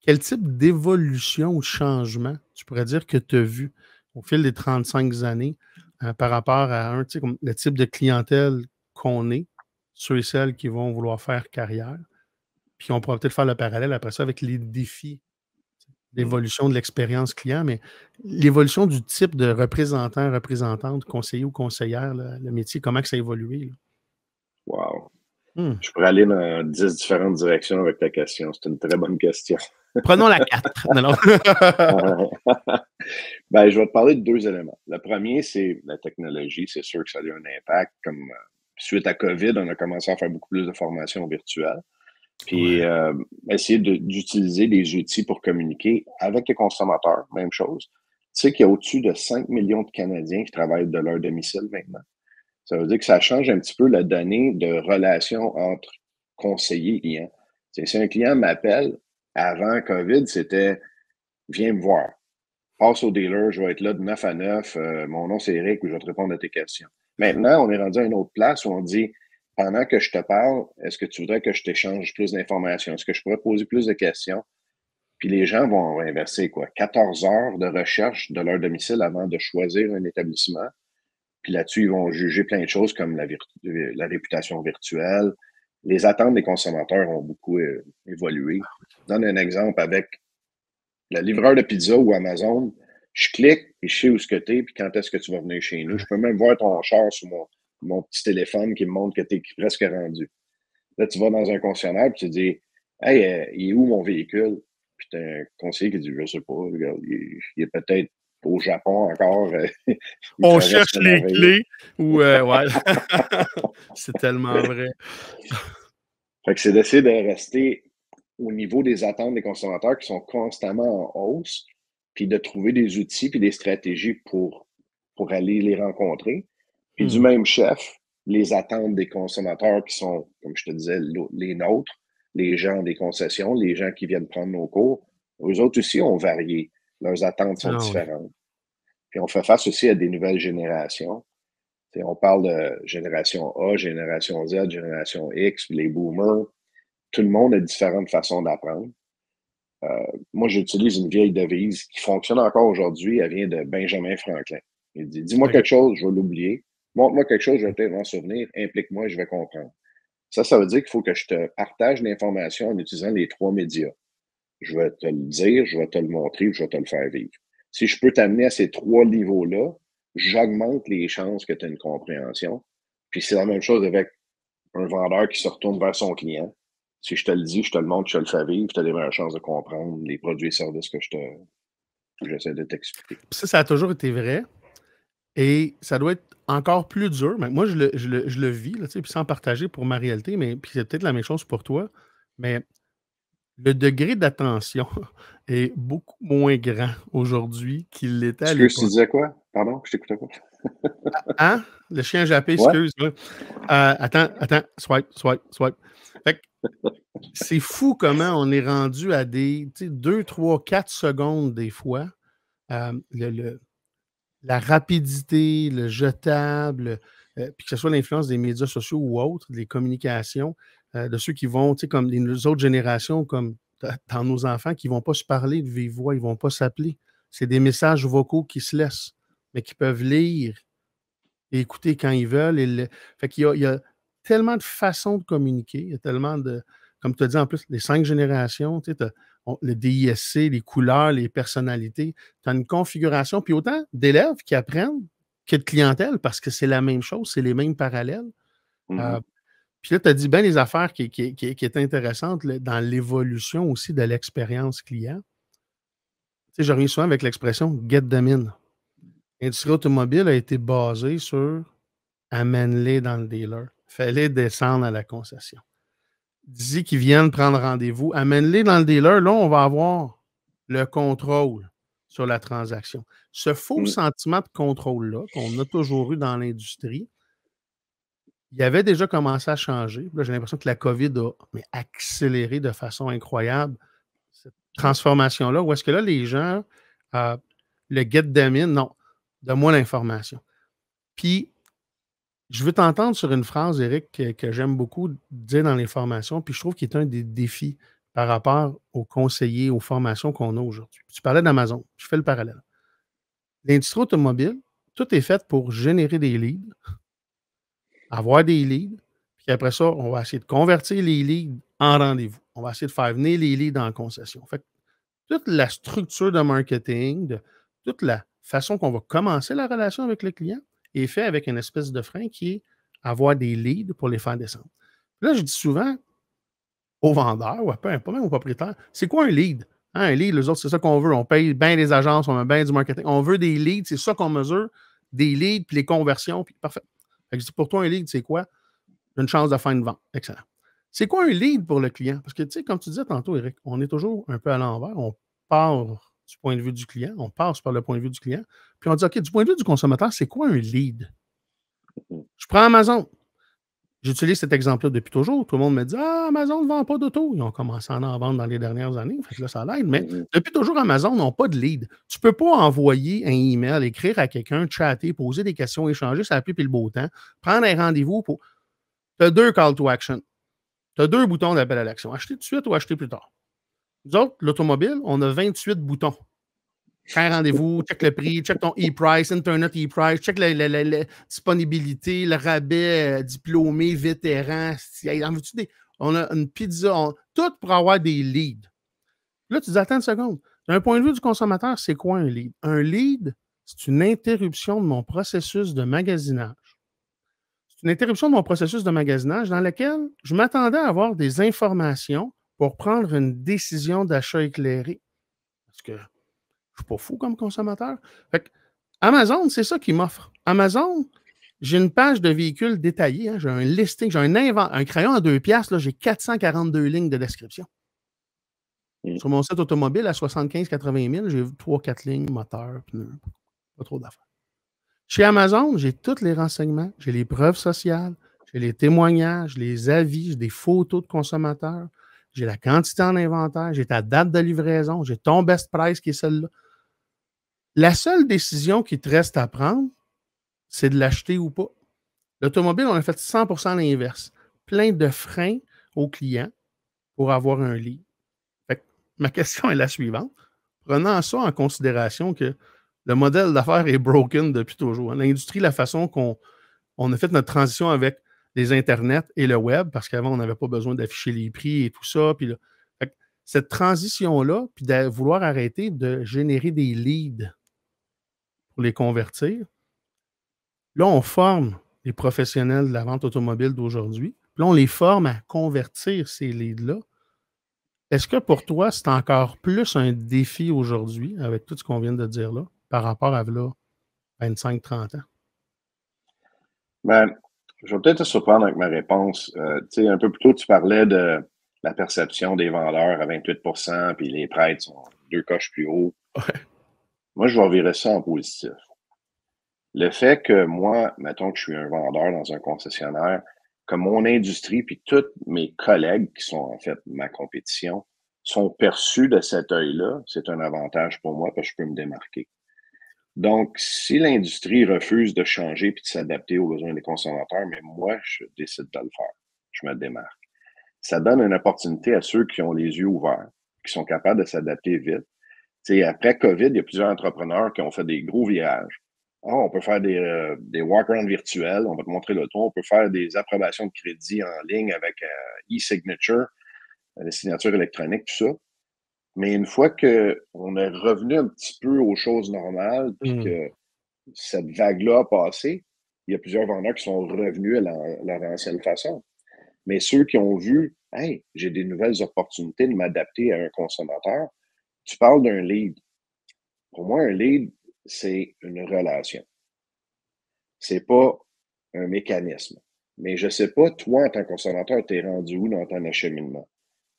quel type d'évolution ou de changement tu pourrais dire que tu as vu au fil des 35 années par rapport à comme le type de clientèle qu'on est, ceux et celles qui vont vouloir faire carrière. Puis on pourra peut-être faire le parallèle après ça avec les défis l'évolution de l'expérience client, mais l'évolution du type de représentant, représentante, conseiller ou conseillère, là, le métier, comment que ça a évolué? Là? Wow. Hmm. Je pourrais aller dans 10 différentes directions avec ta question. C'est une très bonne question. Prenons la 4. Non, non. Ben, je vais te parler de 2 éléments. Le premier, c'est la technologie. C'est sûr que ça a eu un impact. Comme suite à COVID, on a commencé à faire beaucoup plus de formations virtuelles. Puis essayer d'utiliser des outils pour communiquer avec les consommateurs, même chose. Tu sais qu'il y a au-dessus de 5 millions de Canadiens qui travaillent de leur domicile maintenant. Ça veut dire que ça change un petit peu la donnée de relation entre conseiller et client. Si un client m'appelle, avant COVID, c'était « Viens me voir, passe au dealer, je vais être là de 9 à 9, mon nom c'est Eric, je vais te répondre à tes questions. » Maintenant, on est rendu à une autre place où on dit « Pendant que je te parle, est-ce que tu voudrais que je t'échange plus d'informations? Est-ce que je pourrais poser plus de questions? » Puis les gens vont inverser 14 heures de recherche de leur domicile avant de choisir un établissement. Puis là-dessus, ils vont juger plein de choses comme la réputation virtuelle. Les attentes des consommateurs ont beaucoup évolué. Je donne un exemple avec le livreur de pizza ou Amazon. Je clique et je sais où ce que tu es, puis quand est-ce que tu vas venir chez nous. Je peux même voir ton char sur mon petit téléphone qui me montre que tu es presque rendu. Là, tu vas dans un concessionnaire puis tu dis « Hey, il est où mon véhicule? » Puis tu as un conseiller qui dit « Je sais pas, regarde, il est peut-être au Japon encore. » On cherche les clés. Ou ouais. C'est tellement vrai. Fait que c'est d'essayer de rester au niveau des attentes des consommateurs qui sont constamment en hausse, puis de trouver des outils puis des stratégies pour aller les rencontrer. Puis du même chef, les attentes des consommateurs qui sont, comme je te disais, les nôtres, les gens des concessions, les gens qui viennent prendre nos cours, eux autres aussi ont varié. Leurs attentes sont différentes. Oui. Puis on fait face aussi à des nouvelles générations. T'sais, on parle de génération A, génération Z, génération X, les boomers. Tout le monde a différentes façons d'apprendre. Moi, j'utilise une vieille devise qui fonctionne encore aujourd'hui. Elle vient de Benjamin Franklin. Il dit « Dis-moi quelque chose, je vais l'oublier. Montre-moi quelque chose, je vais peut-être m'en souvenir. Implique-moi, je vais comprendre. » Ça veut dire qu'il faut que je te partage l'information en utilisant les 3 médias. Je vais te le dire, je vais te le montrer, je vais te le faire vivre. Si je peux t'amener à ces 3 niveaux-là, j'augmente les chances que tu aies une compréhension. Puis c'est la même chose avec un vendeur qui se retourne vers son client. Si je te le dis, je te le montre, je te le fais vivre, tu as des meilleures chances de comprendre les produits et services que j'essaie de t'expliquer. Ça a toujours été vrai. Et ça doit être encore plus dur. Mais moi, je le vis, là, puis sans partager pour ma réalité, mais puis c'est peut-être la même chose pour toi. Mais le degré d'attention est beaucoup moins grand aujourd'hui qu'il l'était à l'époque. Tu disais quoi? Pardon, je t'écoutais pas. Hein? Le chien jappé, excuse. Ouais. Attends, swipe. Fait que c'est fou comment on est rendu à des 2, 3, 4 secondes des fois. La rapidité, le jetable, puis que ce soit l'influence des médias sociaux ou autres, des communications, de ceux qui vont, comme les autres générations, comme dans nos enfants, qui ne vont pas se parler de vive voix, ils ne vont pas s'appeler. C'est des messages vocaux qui se laissent, mais qui peuvent lire et écouter quand ils veulent. Fait qu'il y a tellement de façons de communiquer, il y a tellement de, comme tu as dit en plus, les 5 générations, le DISC, les couleurs, les personnalités, tu as une configuration, puis autant d'élèves qui apprennent que de clientèle, parce que c'est la même chose, c'est les mêmes parallèles. Mm-hmm. Puis là, tu as dit bien les affaires qui est intéressantes dans l'évolution aussi de l'expérience client. Je reviens souvent avec l'expression « get them in ». L'industrie automobile a été basée sur « amène-les dans le dealer ». Fais-les descendre à la concession. Dis qu'ils viennent prendre rendez-vous. Amène-les dans le dealer. Là, on va avoir le contrôle sur la transaction. Ce faux sentiment de contrôle-là qu'on a toujours eu dans l'industrie, il avait déjà commencé à changer. Là, j'ai l'impression que la COVID a accéléré de façon incroyable cette transformation-là. Où est-ce que là, les gens, le get them in, non, donne-moi l'information. Puis, je veux t'entendre sur une phrase, Eric, que j'aime beaucoup dire dans les formations, puis je trouve qu'il est un des défis par rapport aux conseillers, aux formations qu'on a aujourd'hui. Tu parlais d'Amazon, je fais le parallèle. L'industrie automobile, tout est fait pour générer des leads, avoir des leads, puis Puis après ça, on va essayer de convertir les leads en rendez-vous. On va essayer de faire venir les leads en concession. Fait que toute la structure de marketing, toute la façon qu'on va commencer la relation avec le client est fait avec une espèce de frein qui est avoir des leads pour les faire descendre. Là, je dis souvent aux vendeurs, ou pas même aux propriétaires, c'est quoi un lead? Hein, un lead, les autres, c'est ça qu'on veut. On paye bien les agences, on met bien du marketing. On veut des leads, c'est ça qu'on mesure. Des leads, puis les conversions, puis parfait. Fait que je dis, pour toi, un lead, c'est quoi? Une chance de faire une vente. Excellent. C'est quoi un lead pour le client? Parce que, tu sais, comme tu disais tantôt, Eric, on est toujours un peu à l'envers. On part du point de vue du client, on passe par le point de vue du client, puis on dit, OK, du point de vue du consommateur, c'est quoi un lead? Je prends Amazon. J'utilise cet exemple-là depuis toujours. Tout le monde me dit, ah, Amazon ne vend pas d'auto. Ils ont commencé à en vendre dans les dernières années. Fait que là, ça l'aide. Mais depuis toujours, Amazon n'a pas de lead. Tu ne peux pas envoyer un email, écrire à quelqu'un, chatter, poser des questions, échanger, ça pluie puis le beau temps, prendre un rendez-vous pour. Tu as 2 call to action. Tu as 2 boutons d'appel à l'action. Acheter tout de suite ou acheter plus tard. Nous autres, l'automobile, on a 28 boutons. Faire rendez-vous, check le prix, check ton e-price, Internet e-price, check la disponibilité, le rabais, diplômé, vétéran. On a une pizza, tout pour avoir des leads. Là, tu dis, attends une seconde. D'un point de vue du consommateur, c'est quoi un lead? Un lead, c'est une interruption de mon processus de magasinage. C'est une interruption de mon processus de magasinage dans laquelle je m'attendais à avoir des informations pour prendre une décision d'achat éclairé. Parce que je ne suis pas fou comme consommateur. Fait que Amazon, c'est ça qu'ils m'offre. Amazon, j'ai une page de véhicules détaillée. Hein, j'ai un listing, j'ai un crayon à 2 piastres, là, j'ai 442 lignes de description. Sur mon site automobile, à 75-80 000, j'ai 3-4 lignes, moteur, pneus, pas trop d'affaires. Chez Amazon, j'ai tous les renseignements, j'ai les preuves sociales, j'ai les témoignages, les avis, j'ai des photos de consommateurs, j'ai la quantité en inventaire, j'ai ta date de livraison, j'ai ton best price qui est celle-là. La seule décision qui te reste à prendre, c'est de l'acheter ou pas. L'automobile, on a fait 100% l'inverse. Plein de freins aux clients pour avoir un lead. Fait que ma question est la suivante. Prenant ça en considération que le modèle d'affaires est broken depuis toujours. L'industrie, la façon qu'on a fait notre transition avec les Internets et le web, parce qu'avant, on n'avait pas besoin d'afficher les prix et tout ça. Puis là, cette transition-là, puis de vouloir arrêter de générer des leads pour les convertir, là, on forme les professionnels de la vente automobile d'aujourd'hui. Puis là, on les forme à convertir ces leads-là. Est-ce que pour toi, c'est encore plus un défi aujourd'hui, avec tout ce qu'on vient de dire là, par rapport à là, 25-30 ans? Ben, je vais peut-être te surprendre avec ma réponse. Tu sais, un peu plus tôt, tu parlais de la perception des vendeurs à 28 puis les prêtres sont 2 coches plus haut. Ouais. Moi, je vais virer ça en positif. Le fait que moi, mettons que je suis un vendeur dans un concessionnaire, que mon industrie puis tous mes collègues qui sont en fait ma compétition sont perçus de cet œil-là, c'est un avantage pour moi parce que je peux me démarquer. Donc, si l'industrie refuse de changer puis de s'adapter aux besoins des consommateurs, mais moi, je décide de le faire. Je me démarque. Ça donne une opportunité à ceux qui ont les yeux ouverts, qui sont capables de s'adapter vite. Tu sais, après COVID, il y a plusieurs entrepreneurs qui ont fait des gros virages. On peut faire des walk-around virtuels, on va te montrer le tour, on peut faire des approbations de crédit en ligne avec e-signature, les signatures électroniques, tout ça. Mais une fois qu'on est revenu un petit peu aux choses normales, puis que cette vague-là a passé, il y a plusieurs vendeurs qui sont revenus à leur ancienne façon. Mais ceux qui ont vu, hey, j'ai des nouvelles opportunités de m'adapter à un consommateur, tu parles d'un lead. Pour moi, un lead, c'est une relation. C'est pas un mécanisme. Mais je sais pas, toi, en tant que consommateur, t'es rendu où dans ton acheminement?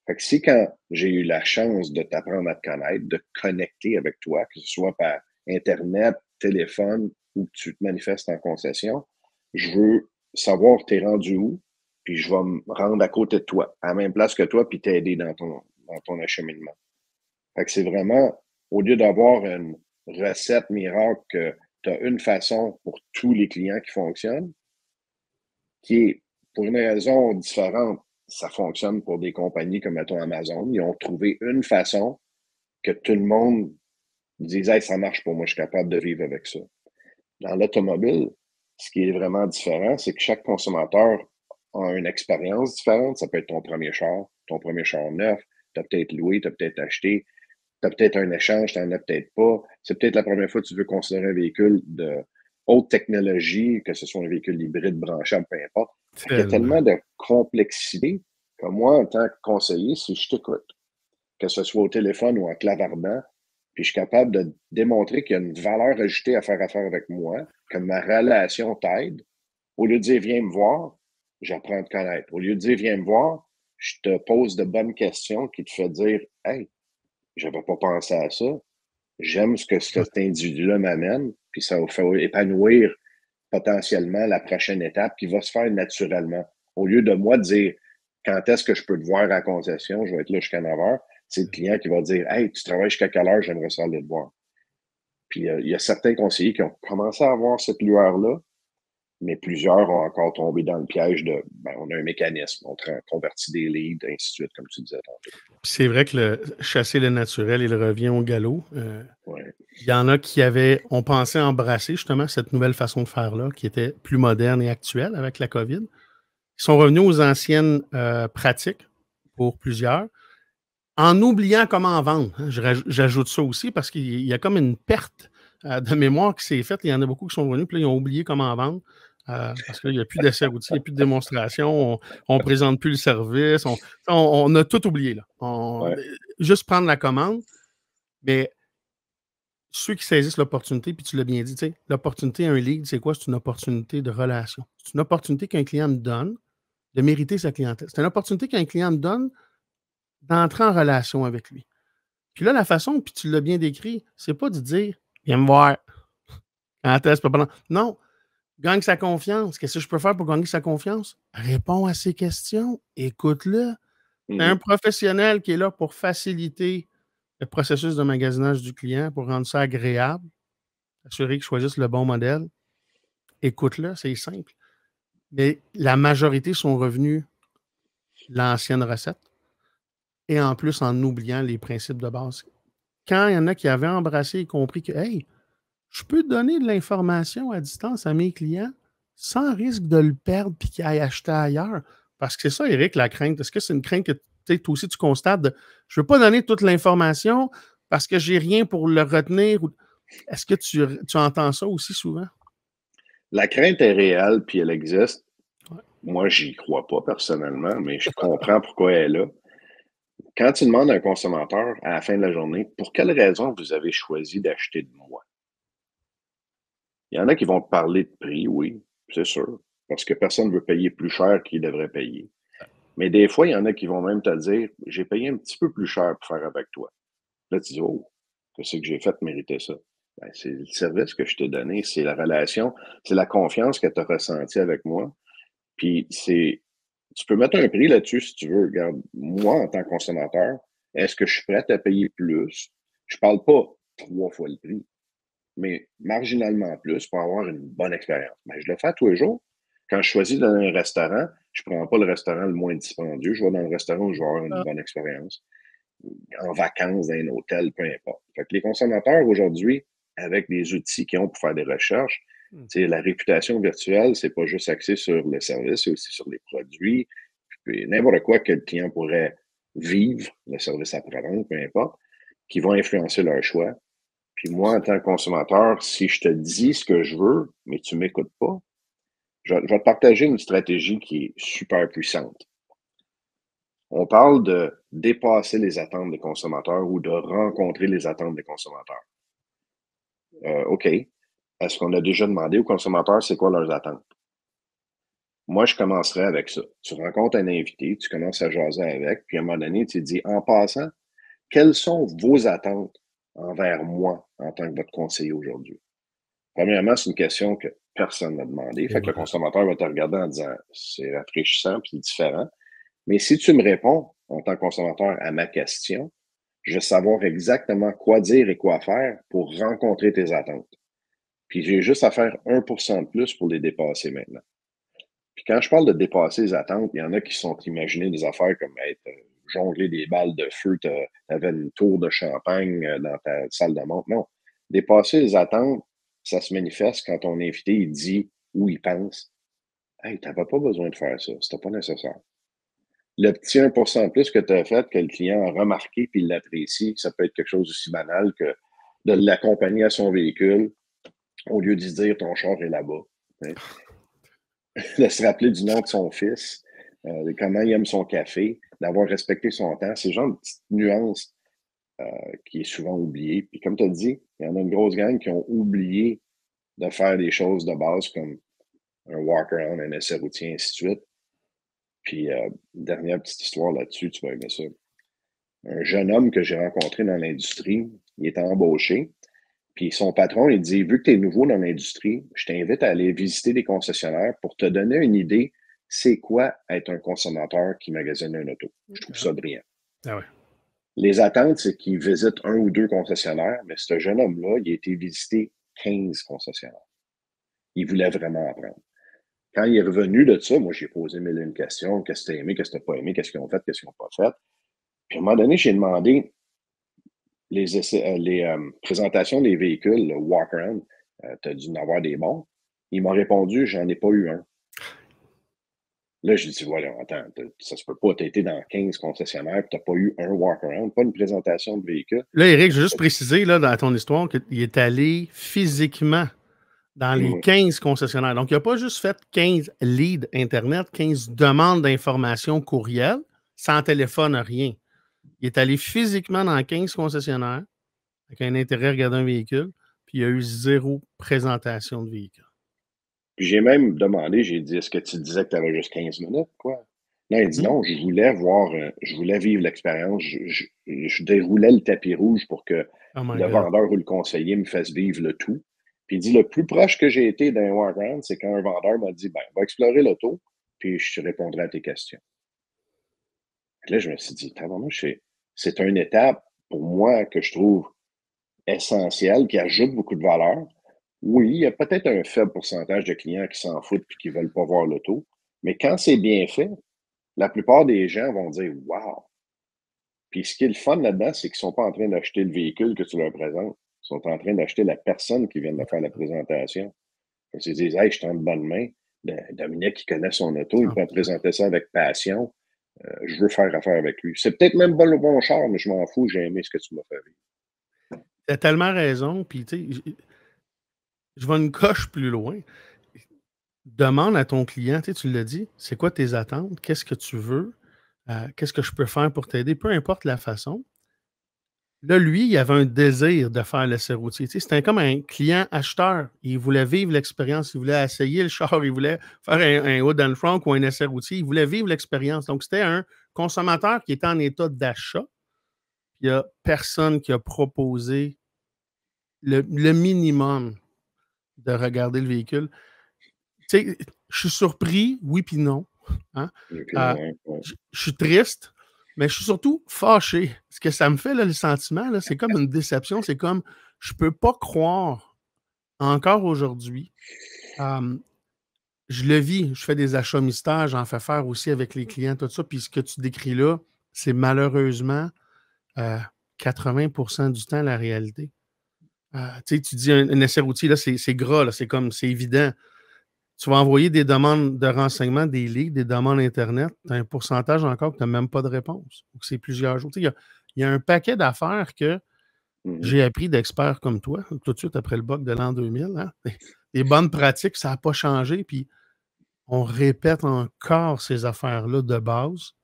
Fait que si quand j'ai eu la chance de t'apprendre à te connaître, de connecter avec toi, que ce soit par Internet, téléphone ou que tu te manifestes en concession, je veux savoir t'es rendu où, puis je vais me rendre à côté de toi, à la même place que toi, puis t'aider dans ton acheminement. Fait que c'est vraiment, au lieu d'avoir une recette miracle que tu as une façon pour tous les clients qui fonctionne, qui est, pour une raison différente, ça fonctionne pour des compagnies comme, mettons, Amazon. Ils ont trouvé une façon que tout le monde dise, hey, ça marche pour moi, je suis capable de vivre avec ça. Dans l'automobile, ce qui est vraiment différent, c'est que chaque consommateur a une expérience différente. Ça peut être ton premier char neuf, tu as peut-être loué, tu as peut-être acheté, tu as peut-être un échange, tu n'en as peut-être pas. C'est peut-être la première fois que tu veux considérer un véhicule de haute technologie, que ce soit un véhicule hybride, branchable, peu importe. Il y a Tellement. tellement de complexité que moi, en tant que conseiller, si je t'écoute, que ce soit au téléphone ou en clavardant, puis je suis capable de démontrer qu'il y a une valeur ajoutée à faire affaire avec moi, que ma relation t'aide, au lieu de dire viens me voir, j'apprends à te connaître. Au lieu de dire viens me voir, je te pose de bonnes questions qui te fait dire hey, j'avais pas pensé à ça. J'aime ce que cet individu-là m'amène, puis ça va faire épanouir potentiellement la prochaine étape qui va se faire naturellement. Au lieu de moi dire quand est-ce que je peux te voir à la concession, je vais être là jusqu'à 9 heures, c'est le client qui va dire hey, tu travailles jusqu'à quelle heure, j'aimerais ça aller te voir. Puis il y a certains conseillers qui ont commencé à avoir cette lueur-là, mais plusieurs ont encore tombé dans le piège de ben, on a un mécanisme, on convertit des leads, ainsi de suite, comme tu disais tantôt. Puis c'est vrai que chasser le naturel, il revient au galop. Ouais. Il y en a qui on pensait embrasser justement cette nouvelle façon de faire-là, qui était plus moderne et actuelle avec la COVID. Ils sont revenus aux anciennes pratiques pour plusieurs, en oubliant comment vendre. Hein. J'ajoute ça aussi parce qu'il y a comme une perte de mémoire qui s'est faite. Il y en a beaucoup qui sont revenus, puis là, ils ont oublié comment vendre. Parce qu'il n'y a plus d'essais routiers, il n'y a plus de démonstration, on ne présente plus le service, on a tout oublié. Là. Ouais. Juste prendre la commande, mais ceux qui saisissent l'opportunité, puis tu l'as bien dit, l'opportunité à un lead, c'est quoi? C'est une opportunité de relation. C'est une opportunité qu'un client me donne de mériter sa clientèle. C'est une opportunité qu'un client me donne d'entrer en relation avec lui. Puis là, la façon, puis tu l'as bien décrit, c'est pas de dire viens me voir. Quand est-ce que non, gagne sa confiance. Qu'est-ce que je peux faire pour gagner sa confiance? Réponds à ses questions, écoute-le. C'est un professionnel qui est là pour faciliter le processus de magasinage du client, pour rendre ça agréable, assurer qu'il choisisse le bon modèle. Écoute-le, c'est simple. Mais la majorité sont revenus l'ancienne recette et en plus en oubliant les principes de base. Quand il y en a qui avaient embrassé et compris que, hey, je peux donner de l'information à distance à mes clients sans risque de le perdre puis qu'il aille acheter ailleurs. Parce que c'est ça, Éric, la crainte. Est-ce que c'est une crainte que toi aussi tu constates de je ne veux pas donner toute l'information parce que j'ai rien pour le retenir? Est-ce que tu entends ça aussi souvent? La crainte est réelle, puis elle existe. Ouais. Moi, j'y crois pas personnellement, mais je comprends pourquoi elle est là. Quand tu demandes à un consommateur à la fin de la journée, pour quelle raison vous avez choisi d'acheter de moi? Il y en a qui vont te parler de prix, oui, c'est sûr, parce que personne ne veut payer plus cher qu'il devrait payer. Mais des fois, il y en a qui vont même te dire, j'ai payé un petit peu plus cher pour faire avec toi. Là, tu dis, oh, qu'est-ce que j'ai fait pour mériter ça? Ben, c'est le service que je t'ai donné, c'est la relation, c'est la confiance que tu as ressentie avec moi. Puis tu peux mettre un prix là-dessus si tu veux. Regarde, moi, en tant que consommateur, est-ce que je suis prêt à payer plus? Je parle pas 3 fois le prix, mais marginalement plus pour avoir une bonne expérience. Ben, je le fais tous les jours. Quand je choisis d'aller dans un restaurant, je prends pas le restaurant le moins dispendieux. Je vais dans le restaurant où je vais avoir une bonne expérience. En vacances, dans un hôtel, peu importe. Fait que les consommateurs aujourd'hui, avec des outils qu'ils ont pour faire des recherches, la réputation virtuelle, c'est pas juste axé sur le service, c'est aussi sur les produits, puis n'importe quoi que le client pourrait vivre, le service après-vente, peu importe, qui vont influencer leur choix. Puis moi, en tant que consommateur, si je te dis ce que je veux, mais tu m'écoutes pas, je vais te partager une stratégie qui est super puissante. On parle de dépasser les attentes des consommateurs ou de rencontrer les attentes des consommateurs. OK. Est-ce qu'on a déjà demandé aux consommateurs c'est quoi leurs attentes? Moi, je commencerai avec ça. Tu rencontres un invité, tu commences à jaser avec, puis à un moment donné, tu te dis, en passant, quelles sont vos attentes envers moi en tant que votre conseiller aujourd'hui? Premièrement, c'est une question que personne n'a demandé. Fait que le consommateur va te regarder en disant, c'est rafraîchissant puis différent. Mais si tu me réponds en tant que consommateur à ma question, je vais savoir exactement quoi dire et quoi faire pour rencontrer tes attentes. Puis j'ai juste à faire 1% de plus pour les dépasser maintenant. Puis quand je parle de dépasser les attentes, il y en a qui sont imaginés des affaires comme être jongler des balles de feu, tu avais une tour de champagne dans ta salle de montre. Non. Dépasser les attentes, ça se manifeste quand ton invité il dit où il pense, Hey, tu n'avais pas besoin de faire ça. C'était pas nécessaire. Le petit 1% de plus que tu as fait, que le client a remarqué puis il l'apprécie, ça peut être quelque chose aussi banal que de l'accompagner à son véhicule au lieu de se dire ton char est là-bas. Hein. De se rappeler du nom de son fils, comment il aime son café, d'avoir respecté son temps. C'est le genre de petite nuance qui est souvent oubliée. Puis comme tu as dit, il y en a une grosse gang qui ont oublié de faire des choses de base comme un walk-around, un essai routier, ainsi de suite. Puis, dernière petite histoire là-dessus, tu vas aimer ça. Un jeune homme que j'ai rencontré dans l'industrie, il était embauché. Puis son patron, il dit, vu que tu es nouveau dans l'industrie, je t'invite à aller visiter des concessionnaires pour te donner une idée, c'est quoi être un consommateur qui magasine un auto. Je trouve ça brillant. Ah ouais. Les attentes, c'est qu'il visite un ou deux concessionnaires, mais ce jeune homme-là, il a été visiter 15 concessionnaires. Il voulait vraiment apprendre. Quand il est revenu de ça, moi, j'ai posé mille et une questions. Qu'est-ce que tu as aimé, qu'est-ce que tu n'as pas aimé, qu'est-ce qu'ils ont fait, qu'est-ce qu'ils n'ont pas fait. Puis à un moment donné, j'ai demandé les présentations des véhicules, le walk-around, tu as dû en avoir des bons. Il m'a répondu, j'en ai pas eu un. Là, j'ai dit, voilà, attends, ça se peut pas, tu as été dans 15 concessionnaires et tu n'as pas eu un walk-around, pas une présentation de véhicule. Là, Éric, je vais juste préciser là, dans ton histoire qu'il est allé physiquement dans les 15 concessionnaires. Donc, il n'a pas juste fait 15 leads Internet, 15 demandes d'informations courriel, sans téléphone, rien. Il est allé physiquement dans 15 concessionnaires avec un intérêt à regarder un véhicule, puis il y a eu 0 présentation de véhicule. Puis j'ai même demandé, j'ai dit, est-ce que tu disais que tu avais juste 15 minutes, quoi? Non, il dit non, je voulais voir, je voulais vivre l'expérience. Je déroulais le tapis rouge pour que le vendeur ou le conseiller me fasse vivre le tout. Puis il dit, le plus proche que j'ai été d'un walk-around, c'est quand un vendeur m'a dit, ben, va explorer l'auto, puis je répondrai à tes questions. Puis là, je me suis dit, c'est une étape pour moi que je trouve essentielle, qui ajoute beaucoup de valeur. Oui, il y a peut-être un faible pourcentage de clients qui s'en foutent et qui ne veulent pas voir l'auto, mais quand c'est bien fait, la plupart des gens vont dire « Wow! » Puis ce qui est le fun là-dedans, c'est qu'ils ne sont pas en train d'acheter le véhicule que tu leur présentes. Ils sont en train d'acheter la personne qui vient de faire la présentation. Ils se disent « Hey, je suis en bonne main. Dominique, qui connaît son auto, il peut présenter ça avec passion. Je veux faire affaire avec lui. C'est peut-être même pas le bon char, mais je m'en fous, j'ai aimé ce que tu m'as fait vivre. » Tu as tellement raison. Puis, tu sais, je vais une coche plus loin. Demande à ton client, tu l'as dit, c'est quoi tes attentes? Qu'est-ce que tu veux? Qu'est-ce que je peux faire pour t'aider? Peu importe la façon. Là, lui, il avait un désir de faire l'essai routier. C'était comme un client acheteur. Il voulait vivre l'expérience. Il voulait essayer le char. Il voulait faire un Wood and Frank ou un essai routier. Il voulait vivre l'expérience. Donc, c'était un consommateur qui était en état d'achat. Il n'y a personne qui a proposé le minimum de regarder le véhicule. Tu sais, je suis surpris, oui puis non. Hein? Je suis triste, mais je suis surtout fâché. Ce que ça me fait, là, le sentiment, là, c'est comme une déception. C'est comme, je peux pas croire, encore aujourd'hui, je le vis, je fais des achats mystères, j'en fais faire aussi avec les clients, tout ça. Puis ce que tu décris là, c'est malheureusement 80% du temps la réalité. Tu dis un essai routier, là, c'est gras, là, c'est évident. Tu vas envoyer des demandes de renseignements, des leads, des demandes Internet. Tu as un pourcentage encore que tu n'as même pas de réponse. Donc, c'est plusieurs jours. Il y a un paquet d'affaires que j'ai appris d'experts comme toi, tout de suite après le bug de l'an 2000. Hein? Les bonnes pratiques, ça n'a pas changé. Puis, on répète encore ces affaires-là de base.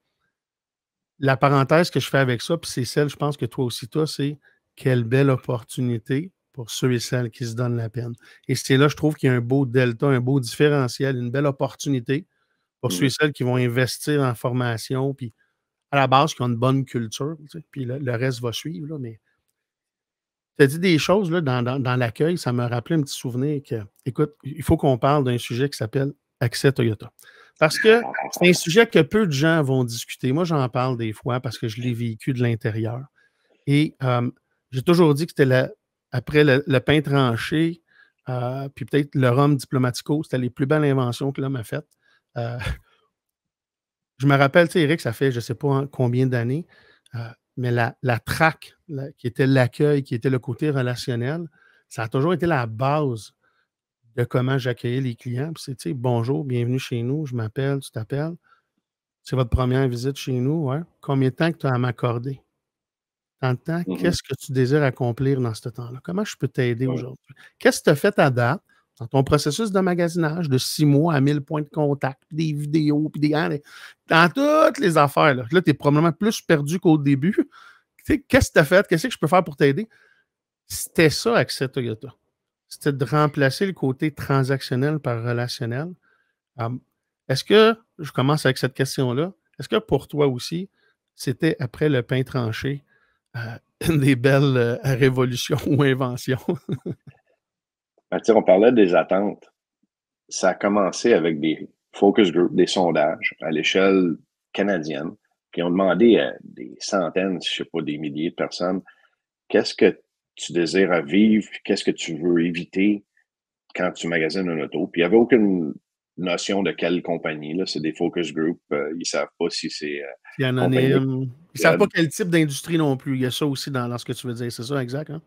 La parenthèse que je fais avec ça, puis c'est celle, je pense que toi aussi, c'est quelle belle opportunité pour ceux et celles qui se donnent la peine. Et c'est là, je trouve qu'il y a un beau delta, un beau différentiel, une belle opportunité pour ceux et celles qui vont investir en formation, puis à la base, qui ont une bonne culture, puis le reste va suivre. Là, mais tu as dit des choses là, dans l'accueil, ça m'a rappelé un petit souvenir que, écoute, il faut qu'on parle d'un sujet qui s'appelle Accès Toyota. Parce que c'est un sujet que peu de gens vont discuter. Moi, j'en parle des fois parce que je l'ai vécu de l'intérieur. Et j'ai toujours dit que c'était après le pain tranché, puis peut-être le rhum diplomatico, c'était les plus belles inventions que l'homme a faites. Je me rappelle, tu sais, Éric, ça fait je ne sais pas combien d'années, mais la traque, qui était l'accueil, qui était le côté relationnel, ça a toujours été la base de comment j'accueillais les clients. Puis c'est, tu sais, bonjour, bienvenue chez nous, je m'appelle, tu t'appelles. C'est votre première visite chez nous, ouais. Combien de temps que tu as à m'accorder? Tant de temps, qu'est-ce que tu désires accomplir dans ce temps-là? Comment je peux t'aider Ouais. aujourd'hui? Qu'est-ce que tu as fait à date dans ton processus de magasinage de 6 mois à 1000 points de contact, puis des vidéos, puis dans toutes les affaires. Là, tu es probablement plus perdu qu'au début. Tu sais, qu'est-ce que tu as fait? Qu'est-ce que je peux faire pour t'aider? C'était ça, Accès Toyota. C'était de remplacer le côté transactionnel par relationnel. Est-ce que, je commence avec cette question-là, est-ce que pour toi aussi, c'était après le pain tranché, une des belles révolutions ou inventions? Ben, tu sais, on parlait des attentes. Ça a commencé avec des focus groups, des sondages à l'échelle canadienne, puis on demandé à des centaines, je ne sais pas, des milliers de personnes, qu'est-ce que tu désires à vivre, qu'est-ce que tu veux éviter quand tu magasines une auto. Puis il n'y avait aucune notion de quelle compagnie. Là. C'est des focus groups. Ils ne savent pas si c'est C'est compagnie. anonyme. Ils ne savent pas quel type d'industrie non plus. Il y a ça aussi dans ce que tu veux dire. C'est ça, exact? Hein?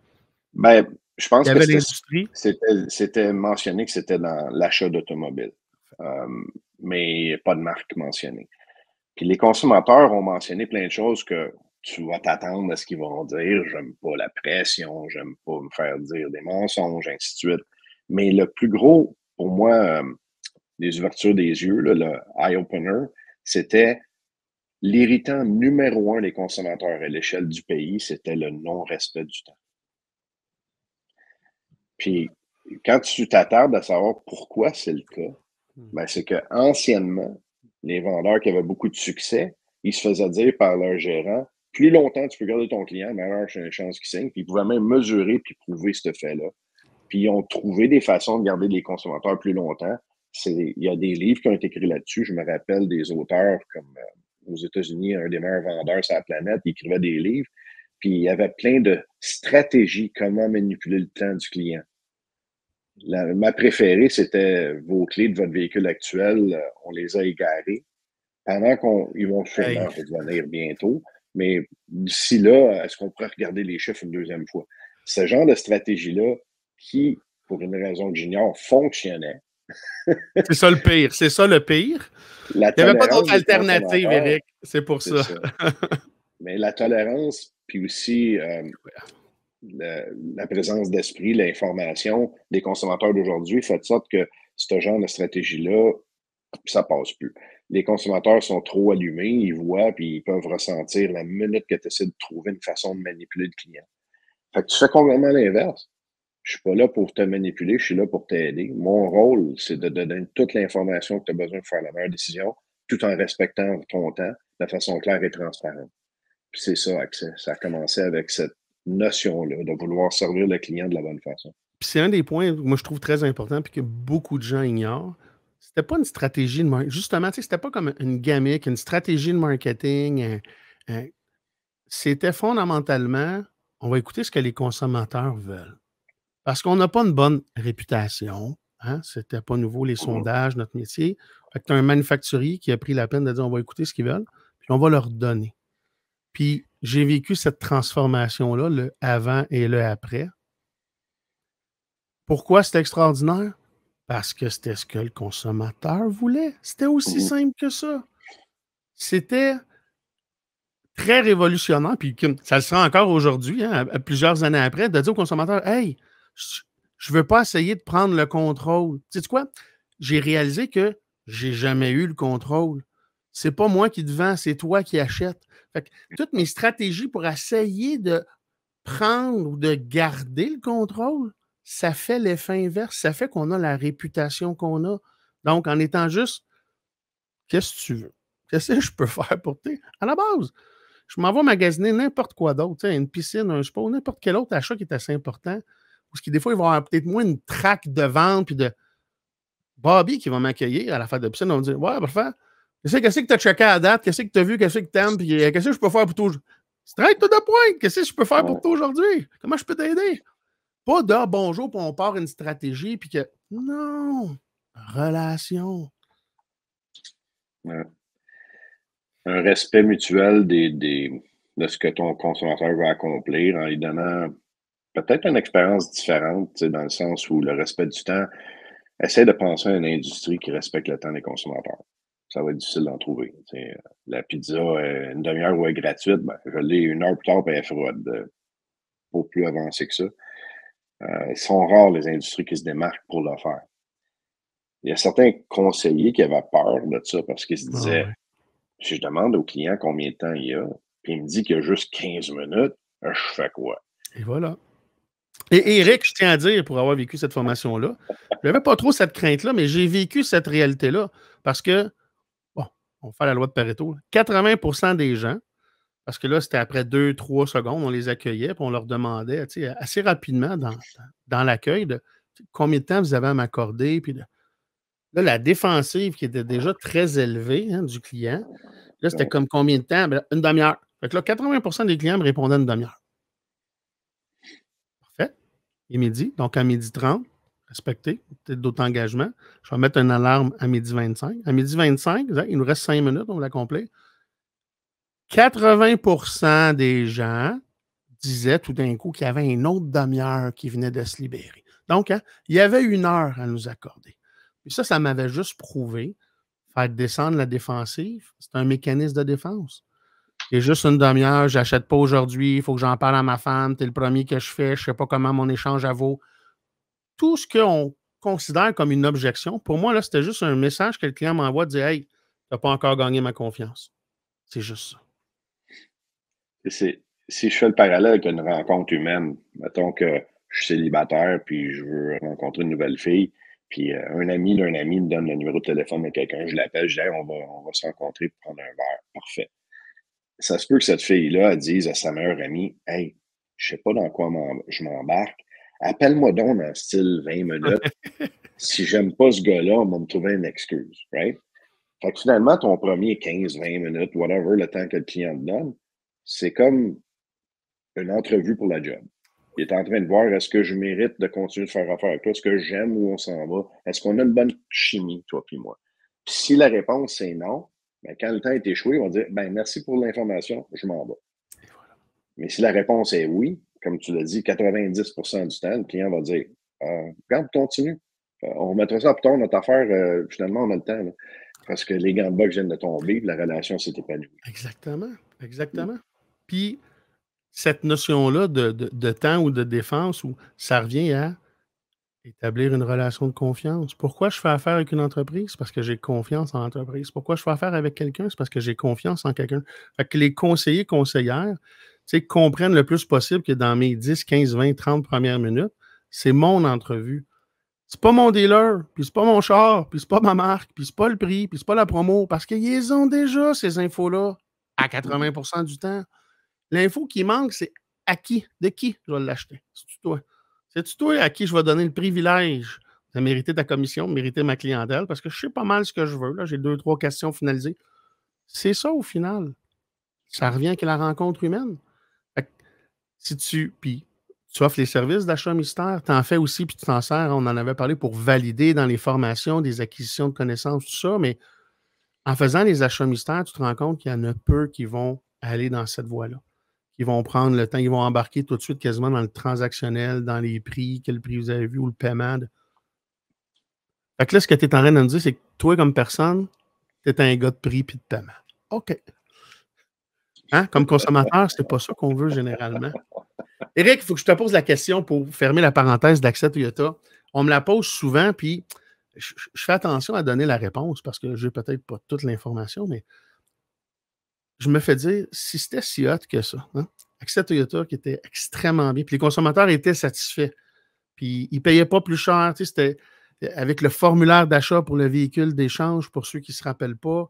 Ben, je pense Il y que avait l'industrie. c'était mentionné que c'était dans l'achat d'automobiles. Mais pas de marque mentionnée. Puis les consommateurs ont mentionné plein de choses que tu vas t'attendre à ce qu'ils vont dire. J'aime pas la pression, j'aime pas me faire dire des mensonges, ainsi de suite. Mais le plus gros, pour moi, des ouvertures des yeux, là, le eye-opener, c'était l'irritant numéro un des consommateurs à l'échelle du pays, c'était le non-respect du temps. Puis, quand tu t'attardes à savoir pourquoi c'est le cas, ben, c'est que anciennement, les vendeurs qui avaient beaucoup de succès, ils se faisaient dire par leur gérant, plus longtemps tu peux garder ton client, meilleure chance qu'il signe. Puis ils pouvaient même mesurer puis prouver ce fait-là. Puis ils ont trouvé des façons de garder les consommateurs plus longtemps. Il y a des livres qui ont été écrits là-dessus. Je me rappelle des auteurs comme aux États-Unis, un des meilleurs vendeurs sur la planète, il écrivait des livres. Puis il y avait plein de stratégies comment manipuler le temps du client. Ma préférée, c'était vos clés de votre véhicule actuel, on les a égarées. Pendant qu'ils vont sûrement revenir bientôt, mais d'ici là, est-ce qu'on pourrait regarder les chiffres une deuxième fois? Ce genre de stratégie-là, qui, pour une raison que j'ignore, fonctionnait. C'est ça le pire. C'est ça le pire. Il n'y avait pas d'autre alternative, Éric. C'est pour ça. Mais la tolérance, puis aussi la présence d'esprit, l'information des consommateurs d'aujourd'hui fait de sorte que ce genre de stratégie-là, ça passe plus. Les consommateurs sont trop allumés, ils voient, puis ils peuvent ressentir la minute que tu essaies de trouver une façon de manipuler le client. Fait que tu fais complètement l'inverse. Je suis pas là pour te manipuler, je suis là pour t'aider. Mon rôle, c'est de donner toute l'information que tu as besoin pour faire la meilleure décision, tout en respectant ton temps de façon claire et transparente. Puis c'est ça, Accès. Ça a commencé avec cette notion-là, de vouloir servir le client de la bonne façon. Puis c'est un des points, moi, je trouve très important, puis que beaucoup de gens ignorent. C'était pas une stratégie de marketing. Justement, c'était pas comme une gimmick, une stratégie de marketing. C'était fondamentalement, on va écouter ce que les consommateurs veulent. Parce qu'on n'a pas une bonne réputation. Hein? C'était pas nouveau, les sondages, notre métier. Fait que tu as un manufacturier qui a pris la peine de dire on va écouter ce qu'ils veulent, puis on va leur donner. Puis j'ai vécu cette transformation-là, le avant et le après. Pourquoi c'était extraordinaire? Parce que c'était ce que le consommateur voulait. C'était aussi simple que ça. C'était très révolutionnaire, puis ça le sera encore aujourd'hui, hein, plusieurs années après, de dire au consommateur, « Hey, je ne veux pas essayer de prendre le contrôle. » Tu sais quoi? J'ai réalisé que j'ai jamais eu le contrôle. C'est pas moi qui te vends, c'est toi qui achètes. Fait que toutes mes stratégies pour essayer de prendre ou de garder le contrôle, ça fait l'effet inverse. Ça fait qu'on a la réputation qu'on a. Donc, en étant juste, qu'est-ce que tu veux? Qu'est-ce que je peux faire pour toi? À la base, je m'en vais magasiner n'importe quoi d'autre, une piscine, un spa, n'importe quel autre achat qui est assez important. Parce que des fois, il va y avoir peut-être moins une traque de vente, puis de Bobby qui va m'accueillir à la fête de piscine, on va me dire, ouais, parfait. Qu'est-ce que tu as checké à la date? Qu'est-ce que tu as vu? Qu'est-ce que tu aimes? Puis qu'est-ce que je peux faire pour toi? Straight to the point. Qu'est-ce que je peux faire pour toi aujourd'hui? Comment je peux t'aider? Pas de bonjour, puis on part une stratégie, puis que non, relation. Ouais. Un respect mutuel de ce que ton consommateur va accomplir en lui donnant peut-être une expérience différente, dans le sens où le respect du temps, essaie de penser à une industrie qui respecte le temps des consommateurs. Ça va être difficile d'en trouver. La pizza, une demi-heure où elle est gratuite, ben, je l'ai 1 heure plus tard, puis elle est froide. Pas plus avancé que ça. Ils sont rares les industries qui se démarquent pour le faire. Il y a certains conseillers qui avaient peur de ça parce qu'ils se disaient, ouais. si je demande au client combien de temps il y a, puis il me dit qu'il y a juste 15 minutes, je fais quoi? Et voilà. Et Eric, je tiens à dire, pour avoir vécu cette formation-là, je n'avais pas trop cette crainte-là, mais j'ai vécu cette réalité-là parce que, bon, on fait la loi de Pareto, 80% des gens, parce que là, c'était après 2-3 secondes, on les accueillait, puis on leur demandait assez rapidement dans l'accueil de combien de temps vous avez à m'accorder. Puis là, la défensive qui était déjà très élevée du client, là, c'était comme combien de temps? Ben, une demi-heure. Fait que là, 80% des clients me répondaient une demi-heure. Parfait. Et midi, donc à 12h30, respecté, peut-être d'autres engagements. Je vais mettre une alarme à 12h25. À 12h25, il nous reste 5 minutes, on l'a complet. 80% des gens disaient tout d'un coup qu'il y avait une autre demi-heure qui venait de se libérer. Donc, il y avait 1 heure à nous accorder. Puis ça m'avait juste prouvé, faire descendre la défensive, c'est un mécanisme de défense. C'est juste une demi-heure, je n'achète pas aujourd'hui, il faut que j'en parle à ma femme, tu es le premier que je fais, je ne sais pas comment mon échange vaut. Tout ce qu'on considère comme une objection, pour moi, là, c'était juste un message que le client m'envoie de dire « Hey, tu n'as pas encore gagné ma confiance. » C'est juste ça. Si je fais le parallèle avec une rencontre humaine, mettons que je suis célibataire puis je veux rencontrer une nouvelle fille, puis un ami d'un ami me donne le numéro de téléphone de quelqu'un, je l'appelle, je dis hey, on va se rencontrer pour prendre un verre. Parfait. Ça se peut que cette fille-là dise à sa meilleure amie hey, je sais pas dans quoi je m'embarque, appelle-moi donc dans le style 20 minutes. Si j'aime pas ce gars-là, on va me trouver une excuse, right? Fait que finalement, ton premier 15, 20 minutes, whatever, le temps que le client te donne, c'est comme une entrevue pour la job. Il est en train de voir est-ce que je mérite de continuer de faire affaire avec toi, est-ce que j'aime où on s'en va, est-ce qu'on a une bonne chimie, toi puis moi. Puis si la réponse c'est non, ben, quand le temps est échoué, on va dire ben merci pour l'information, je m'en vais. Mais si la réponse est oui, comme tu l'as dit, 90% du temps, le client va dire regarde, continue. On mettra ça plus tard, notre affaire, finalement, on a le temps. Là, parce que les gants de boxe viennent de tomber, la relation s'est épanouie. Exactement, exactement. Puis, cette notion-là de temps ou de défense, où ça revient à établir une relation de confiance. Pourquoi je fais affaire avec une entreprise? Parce que j'ai confiance en l'entreprise. Pourquoi je fais affaire avec quelqu'un? C'est parce que j'ai confiance en quelqu'un. Fait que les conseillers, conseillères, comprennent le plus possible que dans mes 10, 15, 20, 30 premières minutes, c'est mon entrevue. C'est pas mon dealer, puis c'est pas mon char, puis c'est pas ma marque, puis c'est pas le prix, puis c'est pas la promo, parce qu'ils ont déjà ces infos-là à 80% du temps. L'info qui manque, c'est à qui, de qui je vais l'acheter. C'est-tu toi? C'est-tu toi à qui je vais donner le privilège de mériter ta commission, de mériter ma clientèle, parce que je sais pas mal ce que je veux. Là, j'ai 2-3 questions finalisées. C'est ça au final. Ça revient avec la rencontre humaine. Fait que, si tu offres les services d'achat mystère, tu en fais aussi, puis tu t'en sers, on en avait parlé pour valider dans les formations, des acquisitions de connaissances, tout ça, mais en faisant les achats mystères, tu te rends compte qu'il y en a peu qui vont aller dans cette voie-là. Ils vont prendre le temps, ils vont embarquer tout de suite quasiment dans le transactionnel, dans les prix, quel prix vous avez vu ou le paiement. Fait que là, ce que tu es en train de me dire, c'est que toi, comme personne, tu es un gars de prix et de paiement. OK. Hein? Comme consommateur, c'est pas ça qu'on veut généralement. Éric, il faut que je te pose la question pour fermer la parenthèse d'Accès Toyota. On me la pose souvent, puis je fais attention à donner la réponse parce que j'ai peut-être pas toute l'information, mais je me fais dire, si c'était si hot que ça, Accès Toyota qui était extrêmement bien, puis les consommateurs étaient satisfaits, puis ils ne payaient pas plus cher, c'était avec le formulaire d'achat pour le véhicule d'échange, pour ceux qui ne se rappellent pas,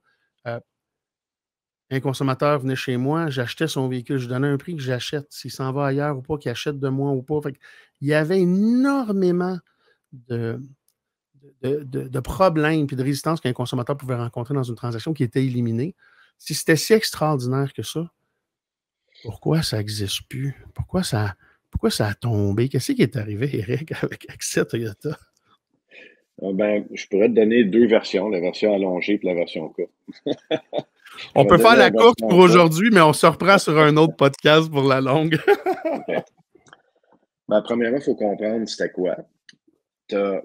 un consommateur venait chez moi, j'achetais son véhicule, je donnais un prix que j'achète, s'il s'en va ailleurs ou pas, qu'il achète de moi ou pas. Fait il y avait énormément de problèmes et de résistances qu'un consommateur pouvait rencontrer dans une transaction qui était éliminée. Si c'était si extraordinaire que ça, pourquoi ça n'existe plus? Pourquoi ça a tombé? Qu'est-ce qui est arrivé, Eric, avec Accès Toyota? Ben, je pourrais te donner 2 versions, la version allongée et la version courte. On peut faire la courte pour aujourd'hui, mais on se reprend sur un autre podcast pour la longue. Okay. Ben, premièrement, il faut comprendre c'était quoi. Tu as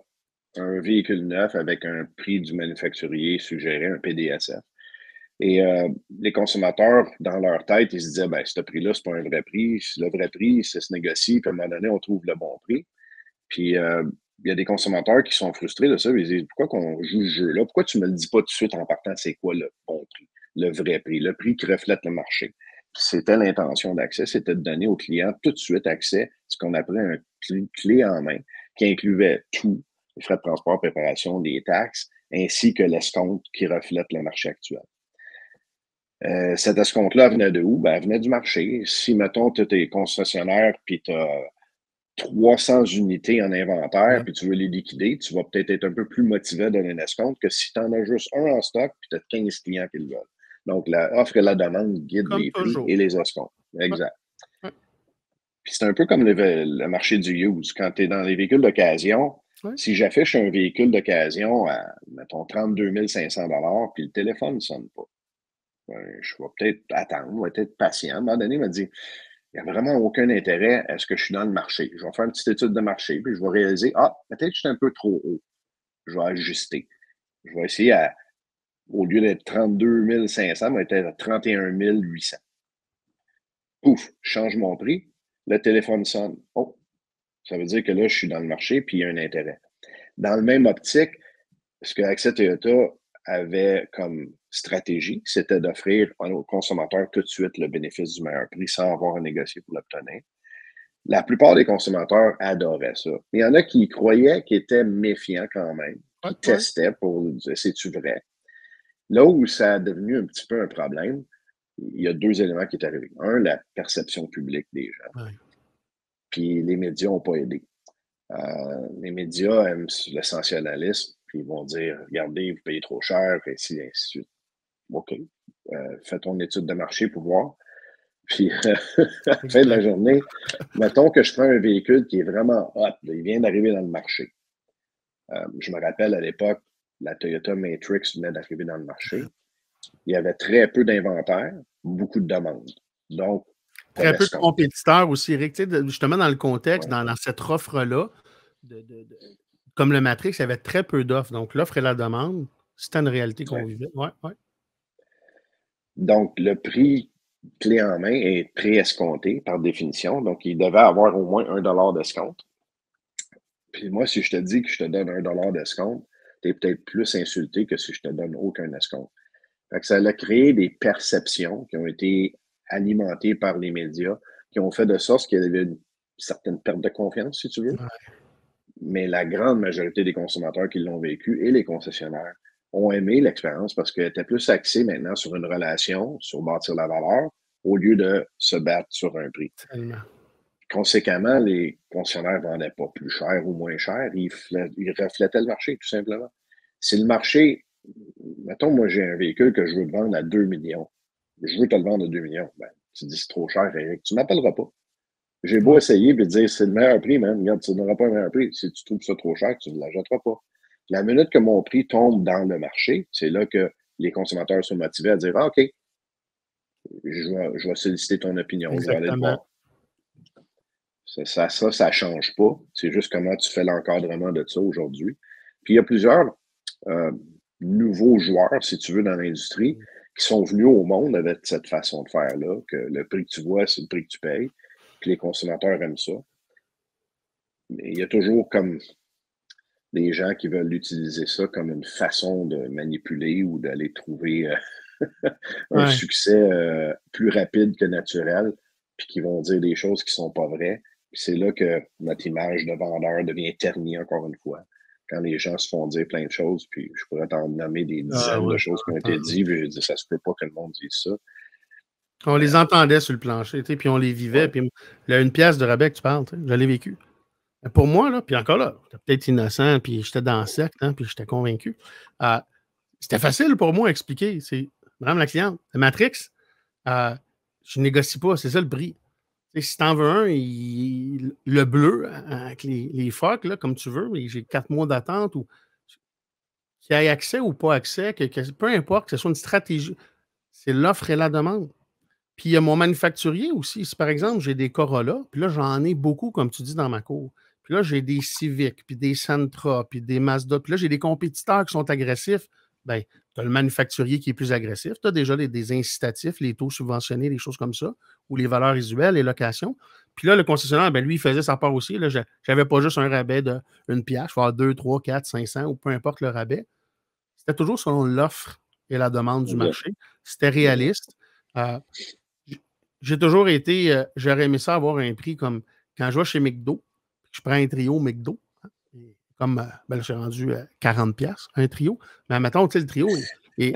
un véhicule neuf avec un prix du manufacturier suggéré, un PDSF. Et les consommateurs, dans leur tête, ils se disaient, ben, ce prix-là, c'est pas un vrai prix. Le vrai prix, ça se négocie, puis à un moment donné, on trouve le bon prix. Puis il y a des consommateurs qui sont frustrés de ça, ils disent, pourquoi qu'on joue ce jeu-là? Pourquoi tu me le dis pas tout de suite en partant, c'est quoi le bon prix, le vrai prix, le prix qui reflète le marché? C'était l'intention d'accès, c'était de donner aux clients tout de suite accès à ce qu'on appelait un clé en main, qui incluait tout, les frais de transport, préparation, les taxes, ainsi que l'escompte qui reflète le marché actuel. Cet escompte-là venait de où? Ben, elle venait du marché. Si, mettons, tu es concessionnaire puis tu as 300 unités en inventaire puis tu veux les liquider, tu vas peut-être être un peu plus motivé à donner un escompte que si tu en as juste un en stock puis tu as 15 clients qui le veulent. Donc, l'offre et la demande guident les prix et les escomptes. Exact. Ouais. Puis c'est un peu comme le marché du used. Quand tu es dans les véhicules d'occasion, si j'affiche un véhicule d'occasion à, mettons, 32 500 $ puis le téléphone ne sonne pas, je vais peut-être attendre, je vais peut-être patient. À un moment donné, il m'a dit, il n'y a vraiment aucun intérêt à ce que je suis dans le marché. Je vais faire une petite étude de marché, puis je vais réaliser, peut-être que je suis un peu trop haut. Je vais ajuster. Je vais essayer au lieu d'être 32 500, je vais être à 31 800. Pouf, je change mon prix. Le téléphone sonne. Oh, ça veut dire que là, je suis dans le marché, puis il y a un intérêt. Dans le même optique, ce que Accès Toyota avait comme stratégie, c'était d'offrir aux consommateurs tout de suite le bénéfice du meilleur prix sans avoir à négocier pour l'obtenir. La plupart des consommateurs adoraient ça. Il y en a qui croyaient, qui étaient méfiants quand même, qui testaient pour dire, c'est-tu vrai? Là où ça a devenu un petit peu un problème, il y a deux éléments qui sont arrivés. Un, la perception publique des gens. Puis les médias n'ont pas aidé. Les médias aiment le sensationnalisme, puis ils vont dire, regardez, vous payez trop cher, et ainsi de suite. OK. Fais ton étude de marché pour voir. Puis, à la fin de la journée, mettons que je prends un véhicule qui est vraiment hot, il vient d'arriver dans le marché. Je me rappelle à l'époque, la Toyota Matrix venait d'arriver dans le marché. Il y avait très peu d'inventaire, beaucoup de demandes. Donc, très peu de compétiteurs aussi, Eric. Justement, dans le contexte, dans cette offre-là, comme le Matrix, il y avait très peu d'offres. Donc, l'offre et la demande, c'était une réalité qu'on vivait. Donc, le prix clé en main est préescompté par définition. Donc, il devait avoir au moins $1 d'escompte. Puis moi, si je te dis que je te donne $1 d'escompte, tu es peut-être plus insulté que si je te donne aucun escompte. Fait que ça a créé des perceptions qui ont été alimentées par les médias, qui ont fait de sorte qu'il y avait une certaine perte de confiance, si tu veux. Mais la grande majorité des consommateurs qui l'ont vécu et les concessionnaires ont aimé l'expérience parce qu'elle était plus axée maintenant sur une relation, sur bâtir la valeur, au lieu de se battre sur un prix. Conséquemment, les concessionnaires ne vendaient pas plus cher ou moins cher, ils reflétaient le marché, tout simplement. Si le marché, mettons, moi, j'ai un véhicule que je veux te vendre à 2 millions. Je veux te le vendre à 2 millions. Ben, tu dis, c'est trop cher, Eric. Tu ne m'appelleras pas. J'ai beau essayer et te dire, c'est le meilleur prix, man. Regarde, tu n'auras pas un meilleur prix. Si tu trouves ça trop cher, tu ne l'achèteras pas. La minute que mon prix tombe dans le marché, c'est là que les consommateurs sont motivés à dire, OK, je vais solliciter ton opinion. Je vais aller te voir. Ça ne change pas. C'est juste comment tu fais l'encadrement de ça aujourd'hui. Puis il y a plusieurs nouveaux joueurs, si tu veux, dans l'industrie, qui sont venus au monde avec cette façon de faire-là, que le prix que tu vois, c'est le prix que tu payes, puis les consommateurs aiment ça. Mais il y a toujours comme des gens qui veulent utiliser ça comme une façon de manipuler ou d'aller trouver un succès plus rapide que naturel, puis qui vont dire des choses qui ne sont pas vraies. C'est là que notre image de vendeur devient ternie encore une fois. Quand les gens se font dire plein de choses, puis je pourrais t'en nommer des dizaines de choses qui ont été dites, puis je dis, ça se peut pas que le monde dise ça. On les entendait sur le plancher, puis on les vivait. Puis là, une pièce de rabais que tu parles, je l'ai vécu. Pour moi, là, puis encore là, j'étais peut-être innocent, puis j'étais dans le cercle, puis j'étais convaincu. C'était facile pour moi à expliquer. C'est, madame la cliente, le Matrix, je ne négocie pas, c'est ça le prix. Si tu en veux un, le bleu, avec les phoques, là, comme tu veux, mais j'ai 4 mois d'attente, ou qu'il y ait accès ou pas accès, peu importe, que ce soit une stratégie, c'est l'offre et la demande. Puis il y a mon manufacturier aussi. Si par exemple, j'ai des Corolla, puis là, j'en ai beaucoup, comme tu dis, dans ma cour. Puis là, j'ai des Civic, puis des Sentra, puis des Mazda. Puis là, j'ai des compétiteurs qui sont agressifs. Bien, tu as le manufacturier qui est plus agressif. Tu as déjà des incitatifs, les taux subventionnés, des choses comme ça, ou les valeurs résiduelles, les locations. Puis là, le concessionnaire, ben, lui, il faisait sa part aussi. Là, je n'avais pas juste un rabais de 1 piastre, je vais avoir 2, 3, 4, 500, ou peu importe le rabais. C'était toujours selon l'offre et la demande du marché. C'était réaliste. J'ai toujours été, j'aurais aimé ça avoir un prix comme quand je vais chez McDo, je prends un trio McDo, hein, comme ben là, j'ai rendu 40 piastres, un trio. Mais mettons, tu sais, le trio, et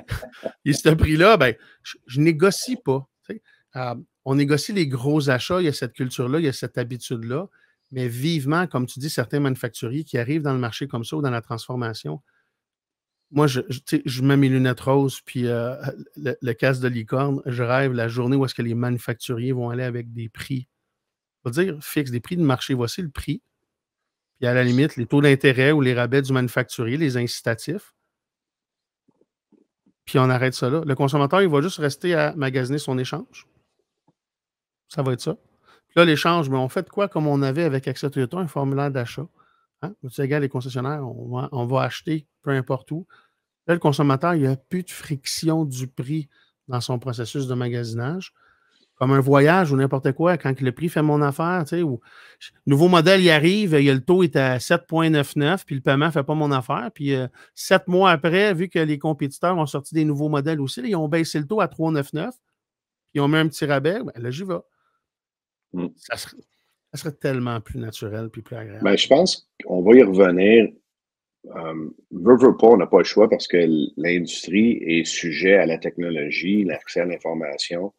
ce prix-là, ben, je négocie pas. Tu sais. On négocie les gros achats, il y a cette culture-là, il y a cette habitude-là. Mais vivement, comme tu dis, certains manufacturiers qui arrivent dans le marché comme ça ou dans la transformation, moi, tu sais, je mets mes lunettes roses puis le casque de licorne. Je rêve la journée où est-ce que les manufacturiers vont aller avec des prix. On va dire fixe, des prix de marché. Voici le prix. Puis à la limite, les taux d'intérêt ou les rabais du manufacturier, les incitatifs. Puis on arrête ça là. Le consommateur, il va juste rester à magasiner son échange. Ça va être ça. Puis là, l'échange, mais on fait quoi comme on avait avec Accès Toyota, un formulaire d'achat. Hein? Tu regardes les concessionnaires, on va acheter peu importe où. Là, le consommateur, il n'y a plus de friction du prix dans son processus de magasinage. Comme un voyage ou n'importe quoi, quand le prix fait mon affaire, tu sais, ou nouveau modèle, il arrive, le taux est à 7,99, puis le paiement ne fait pas mon affaire. Puis 7 mois après, vu que les compétiteurs ont sorti des nouveaux modèles aussi, là, ils ont baissé le taux à 3,99, puis ils ont mis un petit rabais, ben, là, j'y vais. Ça serait tellement plus naturel puis plus agréable. Ben, je pense qu'on va y revenir. Veut pas, on n'a pas le choix parce que l'industrie est sujet à la technologie, l'accès à l'information.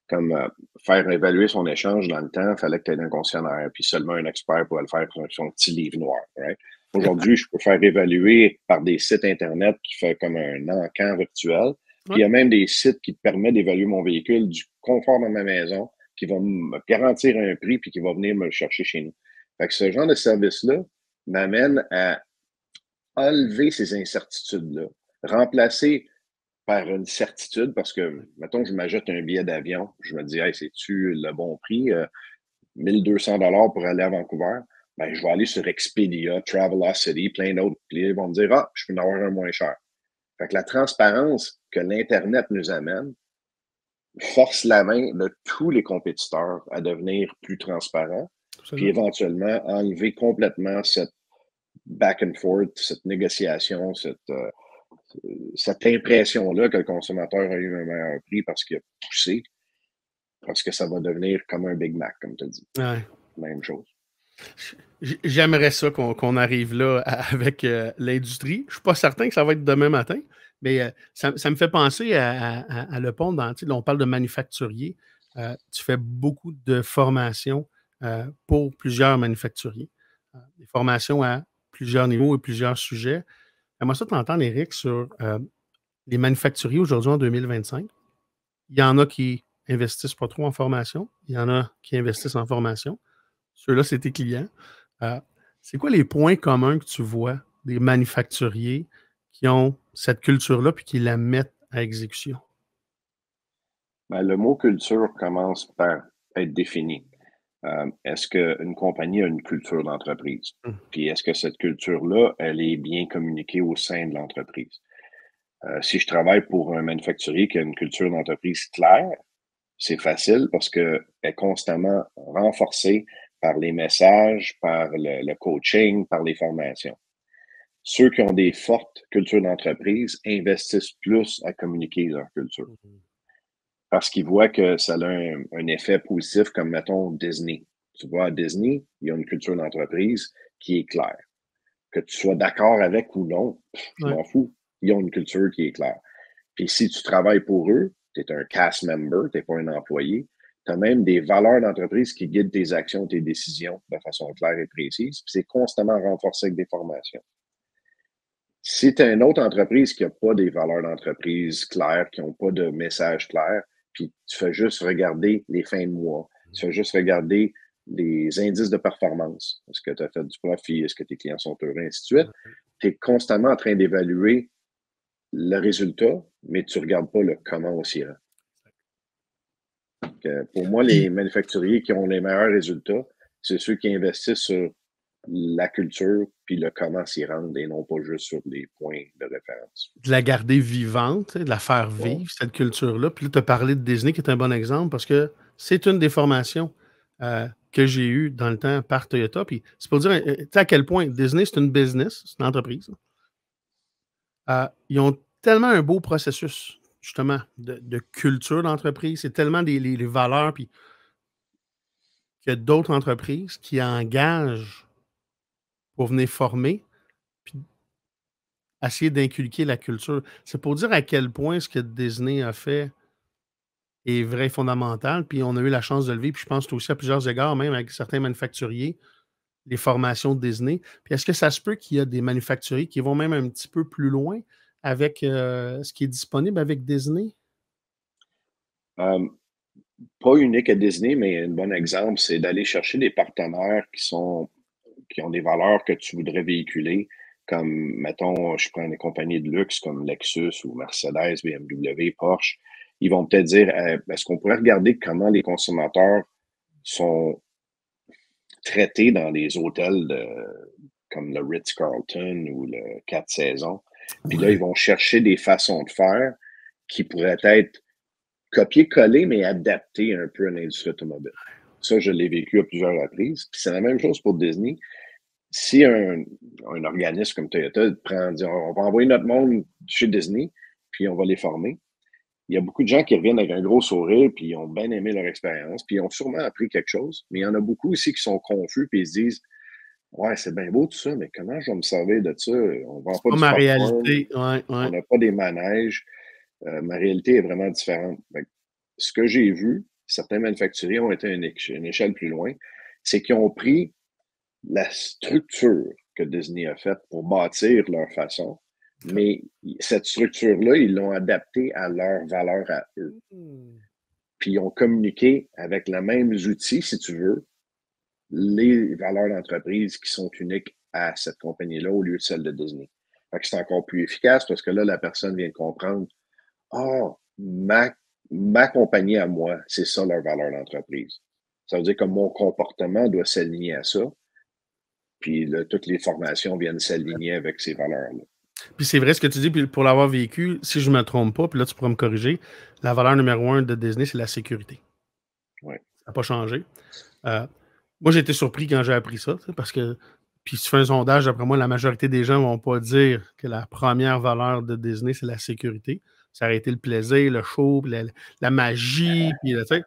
Comme faire évaluer son échange dans le temps, il fallait que tu aies un concessionnaire, puis seulement un expert pouvait le faire sur son petit livre noir. Right? Aujourd'hui, je peux faire évaluer par des sites Internet qui fait comme un encan virtuel. Puis il y a même des sites qui te permettent d'évaluer mon véhicule du confort de ma maison, qui vont me garantir un prix, puis qui va venir me le chercher chez nous. Fait que ce genre de service-là m'amène à enlever ces incertitudes-là, remplacer par une certitude, parce que, mettons, je m'ajoute un billet d'avion, je me dis, hey, c'est-tu le bon prix? 1200 $ pour aller à Vancouver. Ben, je vais aller sur Expedia, Travelocity, plein d'autres. Puis ils vont me dire, ah, je peux en avoir un moins cher. Fait que la transparence que l'Internet nous amène force la main de tous les compétiteurs à devenir plus transparents, puis éventuellement enlever complètement cette back and forth, cette négociation, cette impression-là que le consommateur a eu un meilleur prix parce qu'il a poussé, parce que ça va devenir comme un Big Mac, comme tu as dit. Ouais. Même chose. J'aimerais ça qu'on arrive là avec l'industrie. Je ne suis pas certain que ça va être demain matin, mais ça me fait penser à Le Pont. Là, on parle de manufacturier. Tu fais beaucoup de formations pour plusieurs manufacturiers. Des formations à plusieurs niveaux et plusieurs sujets. J'aimerais ça t'entendre, Éric, sur les manufacturiers aujourd'hui en 2025. Il y en a qui investissent pas trop en formation. Il y en a qui investissent en formation. Ceux-là, c'est tes clients. C'est quoi les points communs que tu vois des manufacturiers qui ont cette culture-là puis qui la mettent à exécution? Ben, le mot culture commence par être défini. Est-ce qu'une compagnie a une culture d'entreprise? Puis est-ce que cette culture-là, elle est bien communiquée au sein de l'entreprise? Si je travaille pour un manufacturier qui a une culture d'entreprise claire, c'est facile parce qu'elle est constamment renforcée par les messages, par le coaching, par les formations. Ceux qui ont des fortes cultures d'entreprise investissent plus à communiquer leur culture. Parce qu'ils voient que ça a un effet positif, comme mettons Disney. Tu vois, à Disney, il y a une culture d'entreprise qui est claire. Que tu sois d'accord avec ou non, je m'en fous. Ils ont une culture qui est claire. Puis si tu travailles pour eux, tu es un cast member, tu n'es pas un employé, tu as même des valeurs d'entreprise qui guident tes actions, tes décisions de façon claire et précise. Puis c'est constamment renforcé avec des formations. Si tu as une autre entreprise qui n'a pas des valeurs d'entreprise claires, qui n'ont pas de message clair, puis tu fais juste regarder les fins de mois, tu fais juste regarder les indices de performance. Est-ce que tu as fait du profit? Est-ce que tes clients sont heureux? Ainsi de suite. Tu es constamment en train d'évaluer le résultat, mais tu ne regardes pas le comment on s'y rend. Pour moi, les manufacturiers qui ont les meilleurs résultats, c'est ceux qui investissent sur la culture puis le comment s'y rendre et non pas juste sur les points de référence. De la garder vivante, tu sais, de la faire Ouais. vivre, cette culture-là. Puis là, tu as parlé de Disney, qui est un bon exemple, parce que c'est une des formations que j'ai eues dans le temps par Toyota. Puis c'est pour dire tu sais, à quel point Disney, c'est une business, c'est une entreprise. Ils ont tellement un beau processus, justement, de culture d'entreprise. C'est tellement les valeurs, puis qu'il y a d'autres entreprises qui engagent pour venir former, puis essayer d'inculquer la culture. C'est pour dire à quel point ce que Disney a fait est vrai et fondamental. Puis on a eu la chance de le vivre. Puis je pense aussi à plusieurs égards, même avec certains manufacturiers, les formations de Disney. Puis est-ce que ça se peut qu'il y a des manufacturiers qui vont même un petit peu plus loin avec ce qui est disponible avec Disney? Euh, Pas unique à Disney, mais un bon exemple, c'est d'aller chercher des partenaires qui ont des valeurs que tu voudrais véhiculer, comme, mettons, je prends des compagnies de luxe comme Lexus ou Mercedes, BMW, Porsche. Ils vont peut-être dire, est-ce qu'on pourrait regarder comment les consommateurs sont traités dans les hôtels comme le Ritz-Carlton ou le Quatre Saisons? Puis là, ils vont chercher des façons de faire qui pourraient être copier-coller, mais adapté un peu à l'industrie automobile. Ça, je l'ai vécu à plusieurs reprises. Puis c'est la même chose pour Disney. Si un organisme comme Toyota prend, dit, on va envoyer notre monde chez Disney, puis on va les former, il y a beaucoup de gens qui reviennent avec un gros sourire, puis ils ont bien aimé leur expérience, puis ils ont sûrement appris quelque chose. Mais il y en a beaucoup aussi qui sont confus, puis ils se disent, ouais, c'est bien beau tout ça, mais comment je vais me servir de ça? On vend C'est pas pas du ma popcorn, réalité. Ouais, on ouais. n'a pas des manèges. Ma réalité est vraiment différente. Fait que ce que j'ai vu, certains manufacturiers ont été à une échelle plus loin, c'est qu'ils ont pris la structure que Disney a faite pour bâtir leur façon, mais cette structure-là, ils l'ont adaptée à leurs valeurs à eux. Puis ils ont communiqué avec les mêmes outils, si tu veux, les valeurs d'entreprise qui sont uniques à cette compagnie-là au lieu de celle de Disney. Fait que c'est encore plus efficace parce que là, la personne vient de comprendre ah, ma compagnie à moi, c'est ça leur valeur d'entreprise. Ça veut dire que mon comportement doit s'aligner à ça. Puis là, toutes les formations viennent s'aligner avec ces valeurs-là. Puis c'est vrai ce que tu dis, puis pour l'avoir vécu, si je ne me trompe pas, puis là tu pourras me corriger, la valeur numéro un de Disney, c'est la sécurité. Ouais. Ça n'a pas changé. Moi, j'ai été surpris quand j'ai appris ça, parce que, puis si tu fais un sondage, d'après moi, la majorité des gens ne vont pas dire que la première valeur de Disney, c'est la sécurité. Ça aurait été le plaisir, le show, puis la magie, puis tu sais.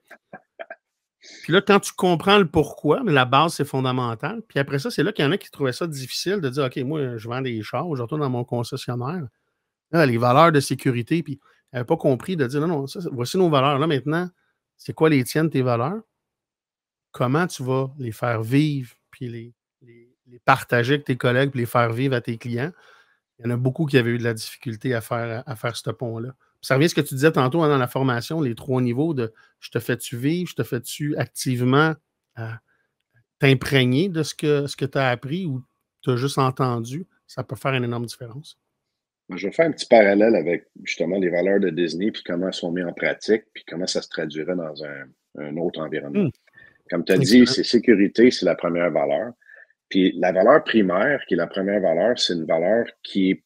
Puis là, quand tu comprends le pourquoi, mais la base, c'est fondamental. Puis après ça, c'est là qu'il y en a qui trouvaient ça difficile de dire OK, moi, je vends des chars, je retourne dans mon concessionnaire. Là, les valeurs de sécurité, puis ils n'avaient pas compris de dire non, non, voici nos valeurs. Là, maintenant, c'est quoi les tiennes, tes valeurs? Comment tu vas les faire vivre, puis les partager avec tes collègues, puis les faire vivre à tes clients? Il y en a beaucoup qui avaient eu de la difficulté à faire ce pont-là. Puis ça revient à ce que tu disais tantôt dans la formation, les 3 niveaux de je te fais-tu vivre, je te fais-tu activement t'imprégner de ce que tu as appris ou tu as juste entendu, ça peut faire une énorme différence. Je vais faire un petit parallèle avec justement les valeurs de Disney, puis comment elles sont mises en pratique, puis comment ça se traduirait dans un autre environnement. Comme tu as dit, c'est sécurité, c'est la première valeur. Puis la valeur primaire, qui est la première valeur, c'est une valeur qui est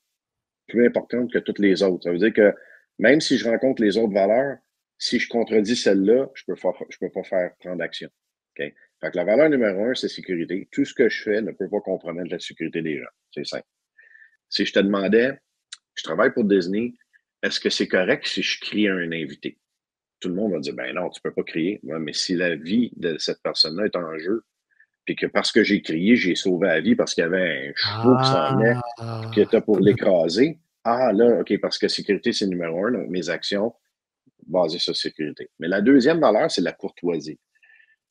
plus importante que toutes les autres. Ça veut dire que même si je rencontre les autres valeurs, si je contredis celle-là, je peux pas faire prendre action. Okay? Fait que la valeur numéro un, c'est sécurité. Tout ce que je fais ne peut pas compromettre la sécurité des gens. C'est simple. Si je te demandais, je travaille pour Disney, est-ce que c'est correct si je crie à un invité? Tout le monde va dire, ben non, tu peux pas crier. Ouais, mais si la vie de cette personne-là est en jeu, puis que parce que j'ai crié, j'ai sauvé la vie parce qu'il y avait un chevaux qui s'en venait, qui était pour l'écraser. Ah là, OK, parce que sécurité, c'est numéro un, donc mes actions basées sur sécurité. Mais la deuxième valeur, c'est la courtoisie.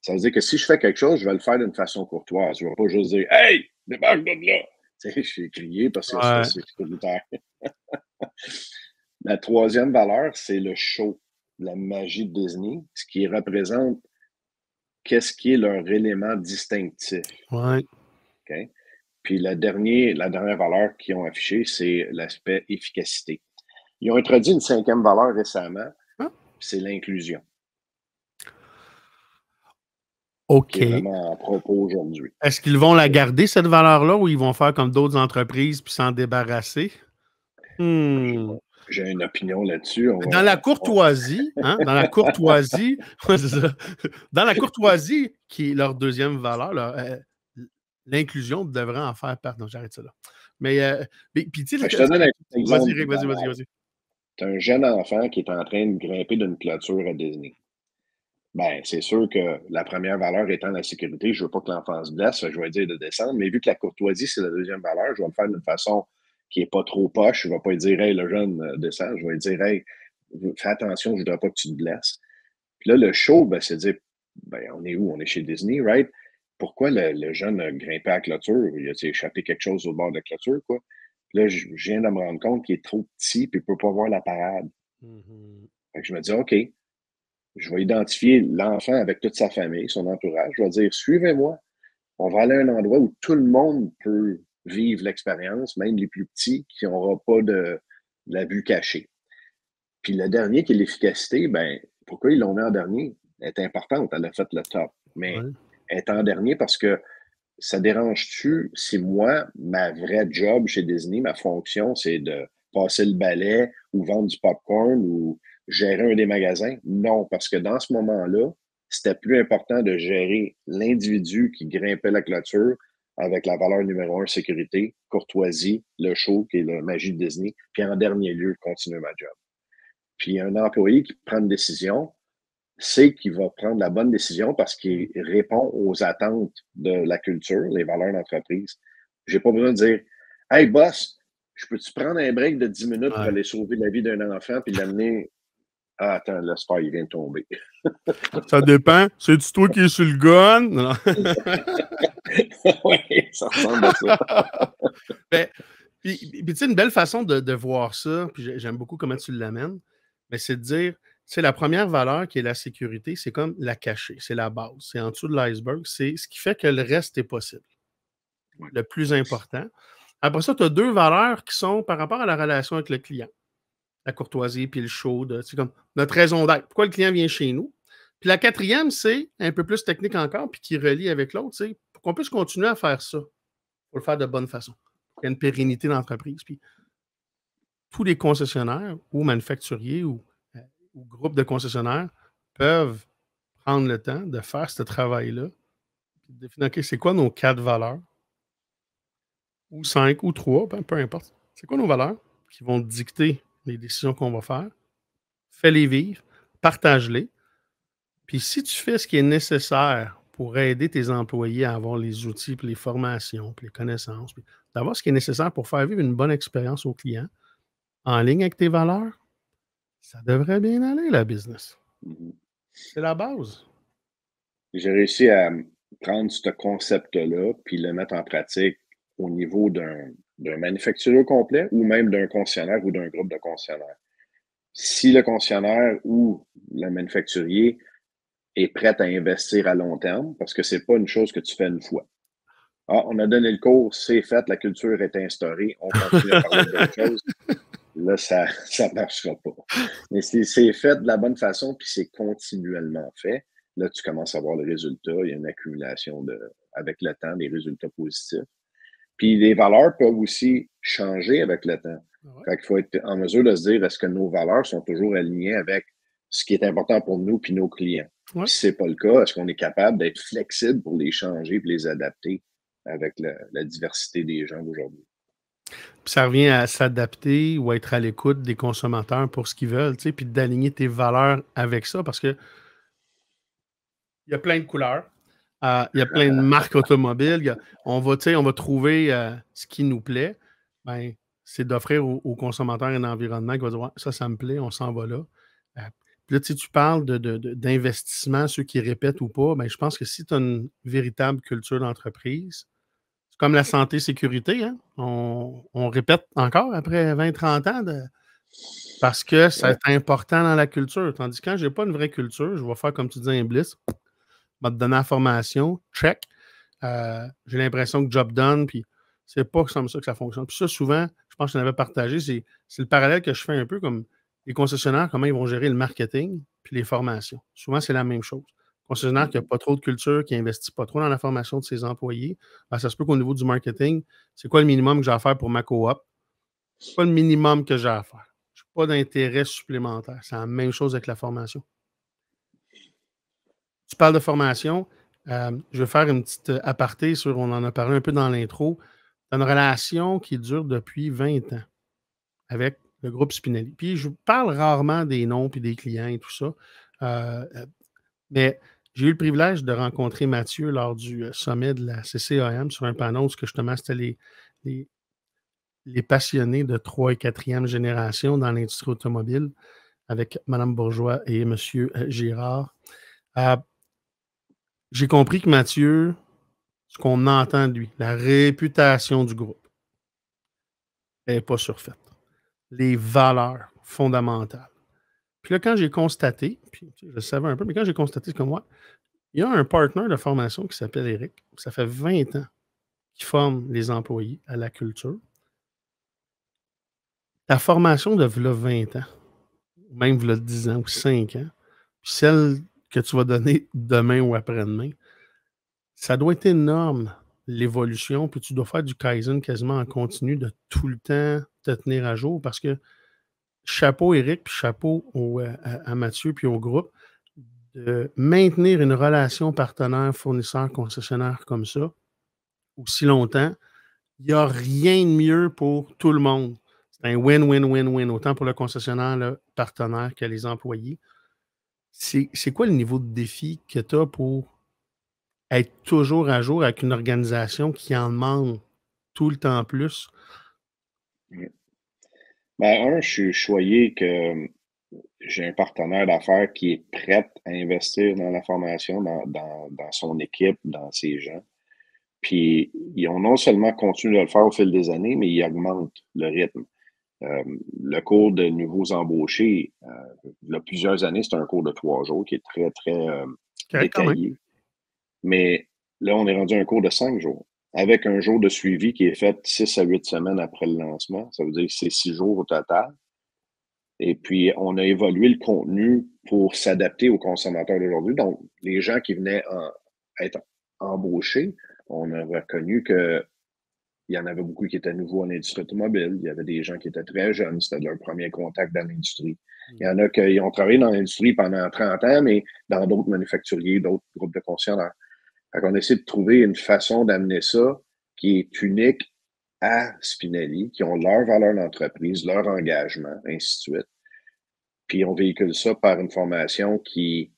Ça veut dire que si je fais quelque chose, je vais le faire d'une façon courtoise. Je ne vais pas juste dire Hey, débarque de là! Tu sais, je vais crier parce que c'est sécuritaire. La troisième valeur, c'est le show, la magie de Disney, ce qui représente qu'est-ce qui est leur élément distinctif. Ouais. Okay? Puis la dernière valeur qu'ils ont affichée, c'est l'aspect efficacité. Ils ont introduit une 5e valeur récemment, c'est l'inclusion. OK. qui est vraiment en propos aujourd'hui. Est-ce qu'ils vont la garder, cette valeur-là, ou ils vont faire comme d'autres entreprises puis s'en débarrasser? J'ai une opinion là-dessus. Dans la courtoisie, hein, dans la courtoisie, ouais, c'est ça. Dans la courtoisie, qui est leur deuxième valeur, là, l'inclusion devrait en faire partie. Non, j'arrête ça là. Mais puis tu sais, je te donne un exemple. vas-y, Rick, vas-y. Tu as un jeune enfant qui est en train de grimper d'une clôture à Disney. Ben, c'est sûr que la première valeur étant la sécurité, je ne veux pas que l'enfant se blesse, je vais dire de descendre, mais vu que la courtoisie, c'est la deuxième valeur, je vais le faire d'une façon qui n'est pas trop poche. Je ne vais pas lui dire, hey, le jeune descend. Je vais lui dire, hey, fais attention, je ne voudrais pas que tu te blesses. Puis là, le show, ben, c'est de dire, ben, on est où? On est chez Disney, right? Pourquoi le jeune a grimpé à la clôture? Il a échappé quelque chose au bord de la clôture, quoi. Puis là, je viens de me rendre compte qu'il est trop petit et il ne peut pas voir la parade. Fait que je me dis, OK, je vais identifier l'enfant avec toute sa famille, son entourage. Je vais dire, suivez-moi. On va aller à un endroit où tout le monde peut vivre l'expérience, même les plus petits qui n'auront pas de la vue cachée. Puis le dernier, qui est l'efficacité, ben, pourquoi ils l'ont mis en dernier? Elle est importante, elle a fait le top. Mais elle est en dernier parce que ça dérange-tu si moi, ma vraie job chez Disney, ma fonction, c'est de passer le balai ou vendre du popcorn ou gérer un des magasins? Non, parce que dans ce moment-là, c'était plus important de gérer l'individu qui grimpait la clôture avec la valeur numéro 1, sécurité, courtoisie, le show, qui est la magie de Disney, puis en dernier lieu, continuer ma job. Puis un employé qui prend une décision, sait qu'il va prendre la bonne décision parce qu'il répond aux attentes de la culture, les valeurs d'entreprise. J'ai pas besoin de dire, hey boss, je peux-tu prendre un break de 10 minutes pour aller sauver la vie d'un enfant puis l'amener. Ah, attends, le sport, il vient de tomber. Ça dépend. C'est-tu toi qui es sur le gun? Oui, ça ressemble à ça. Puis tu sais, une belle façon de voir ça, puis j'aime beaucoup comment tu l'amènes, mais c'est de dire, c'est la première valeur qui est la sécurité, c'est comme la cachée, c'est la base, c'est en dessous de l'iceberg, c'est ce qui fait que le reste est possible. Le plus important. Après ça, tu as deux valeurs qui sont par rapport à la relation avec le client. La courtoisie puis le show, c'est comme notre raison d'être. Pourquoi le client vient chez nous? Puis la quatrième, c'est un peu plus technique encore, puis qui relie avec l'autre, c'est pour qu'on puisse continuer à faire ça. Il faut le faire de bonne façon. Il y a une pérennité d'entreprise. Puis tous les concessionnaires ou manufacturiers ou groupes de concessionnaires peuvent prendre le temps de faire ce travail-là. Puis de définir, OK, c'est quoi nos 4 valeurs? Ou 5 ou 3, peu importe. C'est quoi nos valeurs qui vont dicter les décisions qu'on va faire? Fais-les vivre, partage-les. Puis si tu fais ce qui est nécessaire pour aider tes employés à avoir les outils, puis les formations, puis les connaissances, puis d'avoir ce qui est nécessaire pour faire vivre une bonne expérience aux clients en ligne avec tes valeurs, ça devrait bien aller, la business. C'est la base. J'ai réussi à prendre ce concept-là puis le mettre en pratique au niveau d'un manufacturier complet ou même d'un concessionnaire ou d'un groupe de concessionnaires. Si le concessionnaire ou le manufacturier est prêt à investir à long terme, parce que c'est pas une chose que tu fais une fois. Ah, on a donné le cours, c'est fait, la culture est instaurée, on continue à parler d'autres choses. Là, ça ne marchera pas. Mais c'est fait de la bonne façon, puis c'est continuellement fait. Là, tu commences à voir le résultat. Il y a une accumulation avec le temps, des résultats positifs. Puis les valeurs peuvent aussi changer avec le temps. Fait qu'il faut être en mesure de se dire, est-ce que nos valeurs sont toujours alignées avec ce qui est important pour nous puis nos clients? Ouais. Si ce n'est pas le cas, est-ce qu'on est capable d'être flexible pour les changer et les adapter avec la diversité des gens d'aujourd'hui? Puis ça revient à s'adapter ou à être à l'écoute des consommateurs pour ce qu'ils veulent, tu sais, puis d'aligner tes valeurs avec ça, parce que il y a plein de couleurs, il y a plein de marques automobiles, on va trouver ce qui nous plaît. Ben, c'est d'offrir aux consommateurs un environnement qui va dire ouais, ça me plaît, on s'en va là. Puis là, tu parles d'investissement, ceux qui répètent ou pas, ben, je pense que si tu as une véritable culture d'entreprise, c'est comme la santé-sécurité, hein? On répète encore après 20-30 ans parce que c'est important dans la culture. Tandis que quand je n'ai pas une vraie culture, je vais faire comme tu dis un bliss, je vais te donner la formation, check. J'ai l'impression que job done, puis c'est pas comme ça que ça fonctionne. Puis ça, souvent, je pense que je l'avais partagé, c'est le parallèle que je fais un peu comme les concessionnaires, comment ils vont gérer le marketing puis les formations. Souvent, c'est la même chose. concessionnaire qui n'a pas trop de culture, qui n'investit pas trop dans la formation de ses employés, ben, ça se peut qu'au niveau du marketing, c'est quoi le minimum que j'ai à faire pour ma coop? C'est pas le minimum que j'ai à faire. Je n'ai pas d'intérêt supplémentaire. C'est la même chose avec la formation. Tu parles de formation. Je vais faire une petite aparté sur, on en a parlé un peu dans l'intro, une relation qui dure depuis 20 ans avec le groupe Spinelli. Puis je parle rarement des noms puis des clients et tout ça. Mais j'ai eu le privilège de rencontrer Mathieu lors du sommet de la CCAM sur un panneau où justement c'était les passionnés de 3 et 4e génération dans l'industrie automobile avec Mme Bourgeois et M. Girard. J'ai compris que Mathieu, ce qu'on entend de lui, la réputation du groupe, n'est pas surfaite. Les valeurs fondamentales. Puis là, quand j'ai constaté, puis je le savais un peu, mais quand j'ai constaté, c'est comme moi, il y a un partenaire de formation qui s'appelle Eric. Ça fait 20 ans qu'il forme les employés à la culture. Ta formation de 20 ans, même 10 ans ou 5 ans, puis celle que tu vas donner demain ou après-demain, ça doit être énorme, l'évolution, puis tu dois faire du Kaizen quasiment en continu, de tout le temps te tenir à jour, parce que chapeau Eric, puis chapeau à Mathieu, puis au groupe, de maintenir une relation partenaire, fournisseur, concessionnaire comme ça, aussi longtemps, il n'y a rien de mieux pour tout le monde. C'est un win-win-win-win, autant pour le concessionnaire, le partenaire que les employés. C'est quoi le niveau de défi que tu as pour être toujours à jour avec une organisation qui en demande tout le temps plus? Ben, je suis choyé que j'ai un partenaire d'affaires qui est prêt à investir dans la formation, dans son équipe, dans ses gens. Puis, ils ont non seulement continué de le faire au fil des années, mais ils augmentent le rythme. Le cours de nouveaux embauchés, il y a plusieurs années, c'était un cours de 3 jours qui est très, très détaillé. Mais là, on est rendu à un cours de 5 jours, avec un jour de suivi qui est fait 6 à 8 semaines après le lancement. Ça veut dire que c'est 6 jours au total. Et puis, on a évolué le contenu pour s'adapter aux consommateurs d'aujourd'hui. Donc, les gens qui venaient être embauchés, on a reconnu qu'il y en avait beaucoup qui étaient nouveaux en industrie automobile. Il y avait des gens qui étaient très jeunes. C'était leur premier contact dans l'industrie. Il y en a qui ont travaillé dans l'industrie pendant 30 ans, mais dans d'autres manufacturiers, d'autres groupes de concessionnaires. Donc, on essaie de trouver une façon d'amener ça qui est unique à Spinelli, qui ont leur valeur d'entreprise, leur engagement, ainsi de suite. Puis on véhicule ça par une formation qui,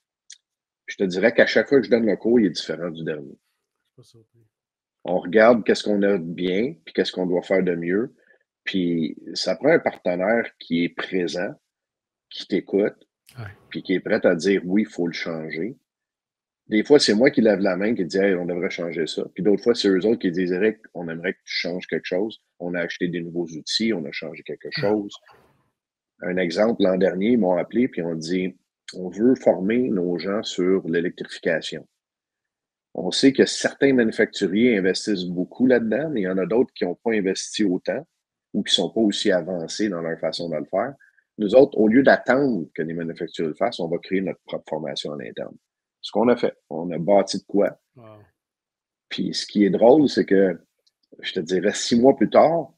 je te dirais qu'à chaque fois que je donne le cours, il est différent du dernier. On regarde qu'est-ce qu'on a de bien, puis qu'est-ce qu'on doit faire de mieux. Puis ça prend un partenaire qui est présent, qui t'écoute, puis qui est prêt à dire oui, il faut le changer. Des fois, c'est moi qui lève la main, qui dit hey, on devrait changer ça. Puis d'autres fois, c'est eux autres qui disent Eric, on aimerait que tu changes quelque chose. On a acheté des nouveaux outils, on a changé quelque chose. Un exemple, l'an dernier, ils m'ont appelé puis on dit on veut former nos gens sur l'électrification. On sait que certains manufacturiers investissent beaucoup là-dedans, mais il y en a d'autres qui n'ont pas investi autant ou qui ne sont pas aussi avancés dans leur façon de le faire. Nous autres, au lieu d'attendre que les manufacturiers le fassent, on va créer notre propre formation en interne. Ce qu'on a fait, on a bâti de quoi. Wow. Puis ce qui est drôle, c'est que, je te dirais, 6 mois plus tard,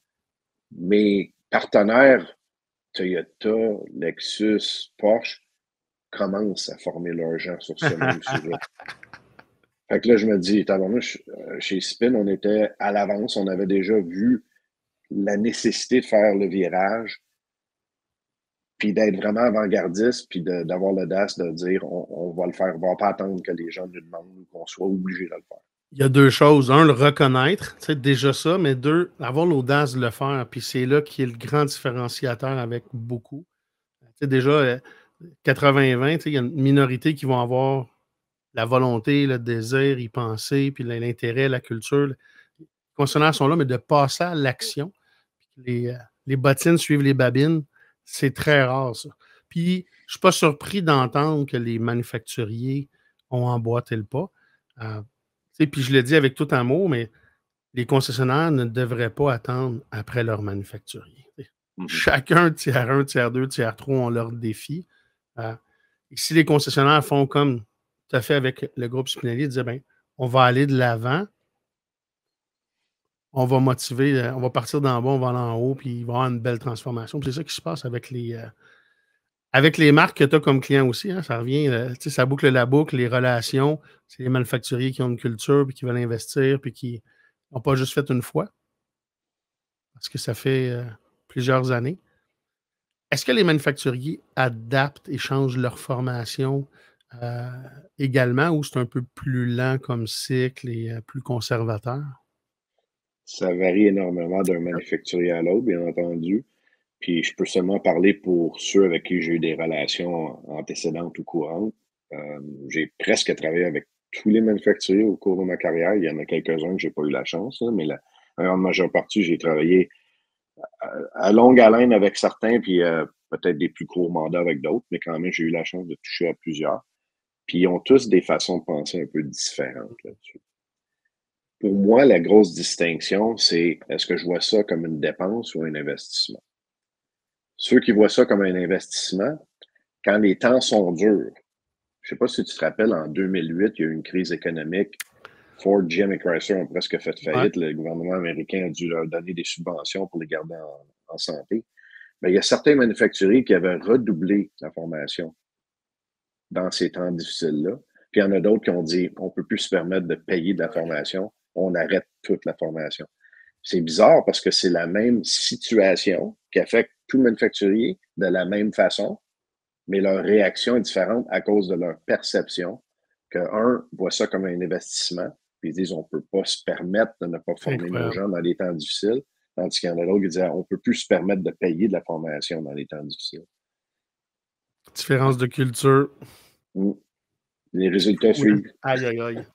mes partenaires Toyota, Lexus, Porsche commencent à former leurs gens sur ce même sujet. Fait que là, je me dis, chez Spin, on était à l'avance, on avait déjà vu la nécessité de faire le virage, puis d'être vraiment avant-gardiste, puis d'avoir l'audace de dire on va le faire, on va pas attendre que les gens nous demandent ou qu'on soit obligé de le faire. Il y a 2 choses. 1, le reconnaître, tu sais, déjà ça, mais 2, avoir l'audace de le faire. Puis c'est là qui est le grand différenciateur avec beaucoup. Tu sais, déjà, 80-20, tu sais, il y a une minorité qui vont avoir la volonté, le désir, y penser, puis l'intérêt, la culture. Les concessionnaires sont là, mais de passer à l'action. Les bottines suivent les babines. C'est très rare, ça. Puis, je ne suis pas surpris d'entendre que les manufacturiers ont emboîté le pas. Puis, je le dis avec tout amour, mais les concessionnaires ne devraient pas attendre après leur manufacturier. Chacun, tiers 1, tiers 2, tiers 3, ont leur défi. Et si les concessionnaires font comme tout à fait avec le groupe Spinelli, il disait, ben, on va aller de l'avant, on va motiver, on va partir d'en bas, on va aller en haut, puis il va y avoir une belle transformation. Puis c'est ça qui se passe avec les marques que tu as comme client aussi. Hein, ça revient, ça boucle la boucle, les relations. C'est les manufacturiers qui ont une culture, puis qui veulent investir, puis qui n'ont pas juste fait une fois, parce que ça fait plusieurs années. Est-ce que les manufacturiers adaptent et changent leur formation également, ou c'est un peu plus lent comme cycle et plus conservateur? Ça varie énormément d'un manufacturier à l'autre, bien entendu. Puis je peux seulement parler pour ceux avec qui j'ai eu des relations antécédentes ou courantes. J'ai presque travaillé avec tous les manufacturiers au cours de ma carrière. Il y en a quelques-uns que j'ai pas eu la chance, là, mais la grande majeure partie, j'ai travaillé à longue haleine avec certains, puis peut-être des plus courts mandats avec d'autres, mais quand même, j'ai eu la chance de toucher à plusieurs. Puis ils ont tous des façons de penser un peu différentes là-dessus. Pour moi, la grosse distinction, c'est est-ce que je vois ça comme une dépense ou un investissement? Ceux qui voient ça comme un investissement, quand les temps sont durs, je ne sais pas si tu te rappelles, en 2008, il y a eu une crise économique. Ford, GM et Chrysler ont presque fait faillite. Ouais. Le gouvernement américain a dû leur donner des subventions pour les garder en santé. Mais il y a certains manufacturiers qui avaient redoublé la formation dans ces temps difficiles-là. Puis il y en a d'autres qui ont dit on ne peut plus se permettre de payer de la formation, on arrête toute la formation. C'est bizarre parce que c'est la même situation qui affecte tout le manufacturier de la même façon, mais leur réaction est différente à cause de leur perception, qu'un voit ça comme un investissement, puis ils disent on ne peut pas se permettre de ne pas former nos gens dans les temps difficiles, tandis qu'il y en a d'autres qui disent on ne peut plus se permettre de payer de la formation dans les temps difficiles. Différence de culture. Les résultats suivent. Aïe, aïe, aïe.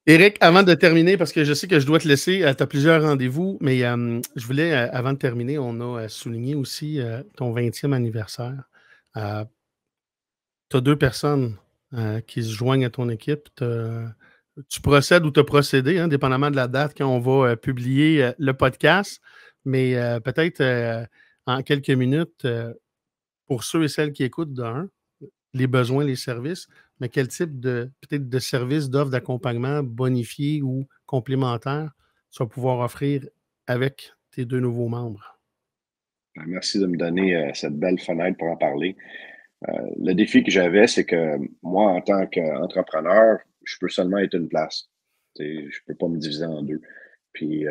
Éric, avant de terminer, parce que je sais que je dois te laisser, tu as plusieurs rendez-vous, mais je voulais, avant de terminer, on a souligné aussi ton 20e anniversaire. Tu as 2 personnes qui se joignent à ton équipe. Tu procèdes ou tu as procédé, hein, dépendamment de la date quand on va publier le podcast, mais peut-être en quelques minutes, pour ceux et celles qui écoutent les besoins, les services, mais quel type peut-être de service, d'offre d'accompagnement bonifié ou complémentaire tu vas pouvoir offrir avec tes 2 nouveaux membres? Merci de me donner cette belle fenêtre pour en parler. Le défi que j'avais, c'est que moi, en tant qu'entrepreneur, je peux seulement être une place. Je ne peux pas me diviser en 2. Puis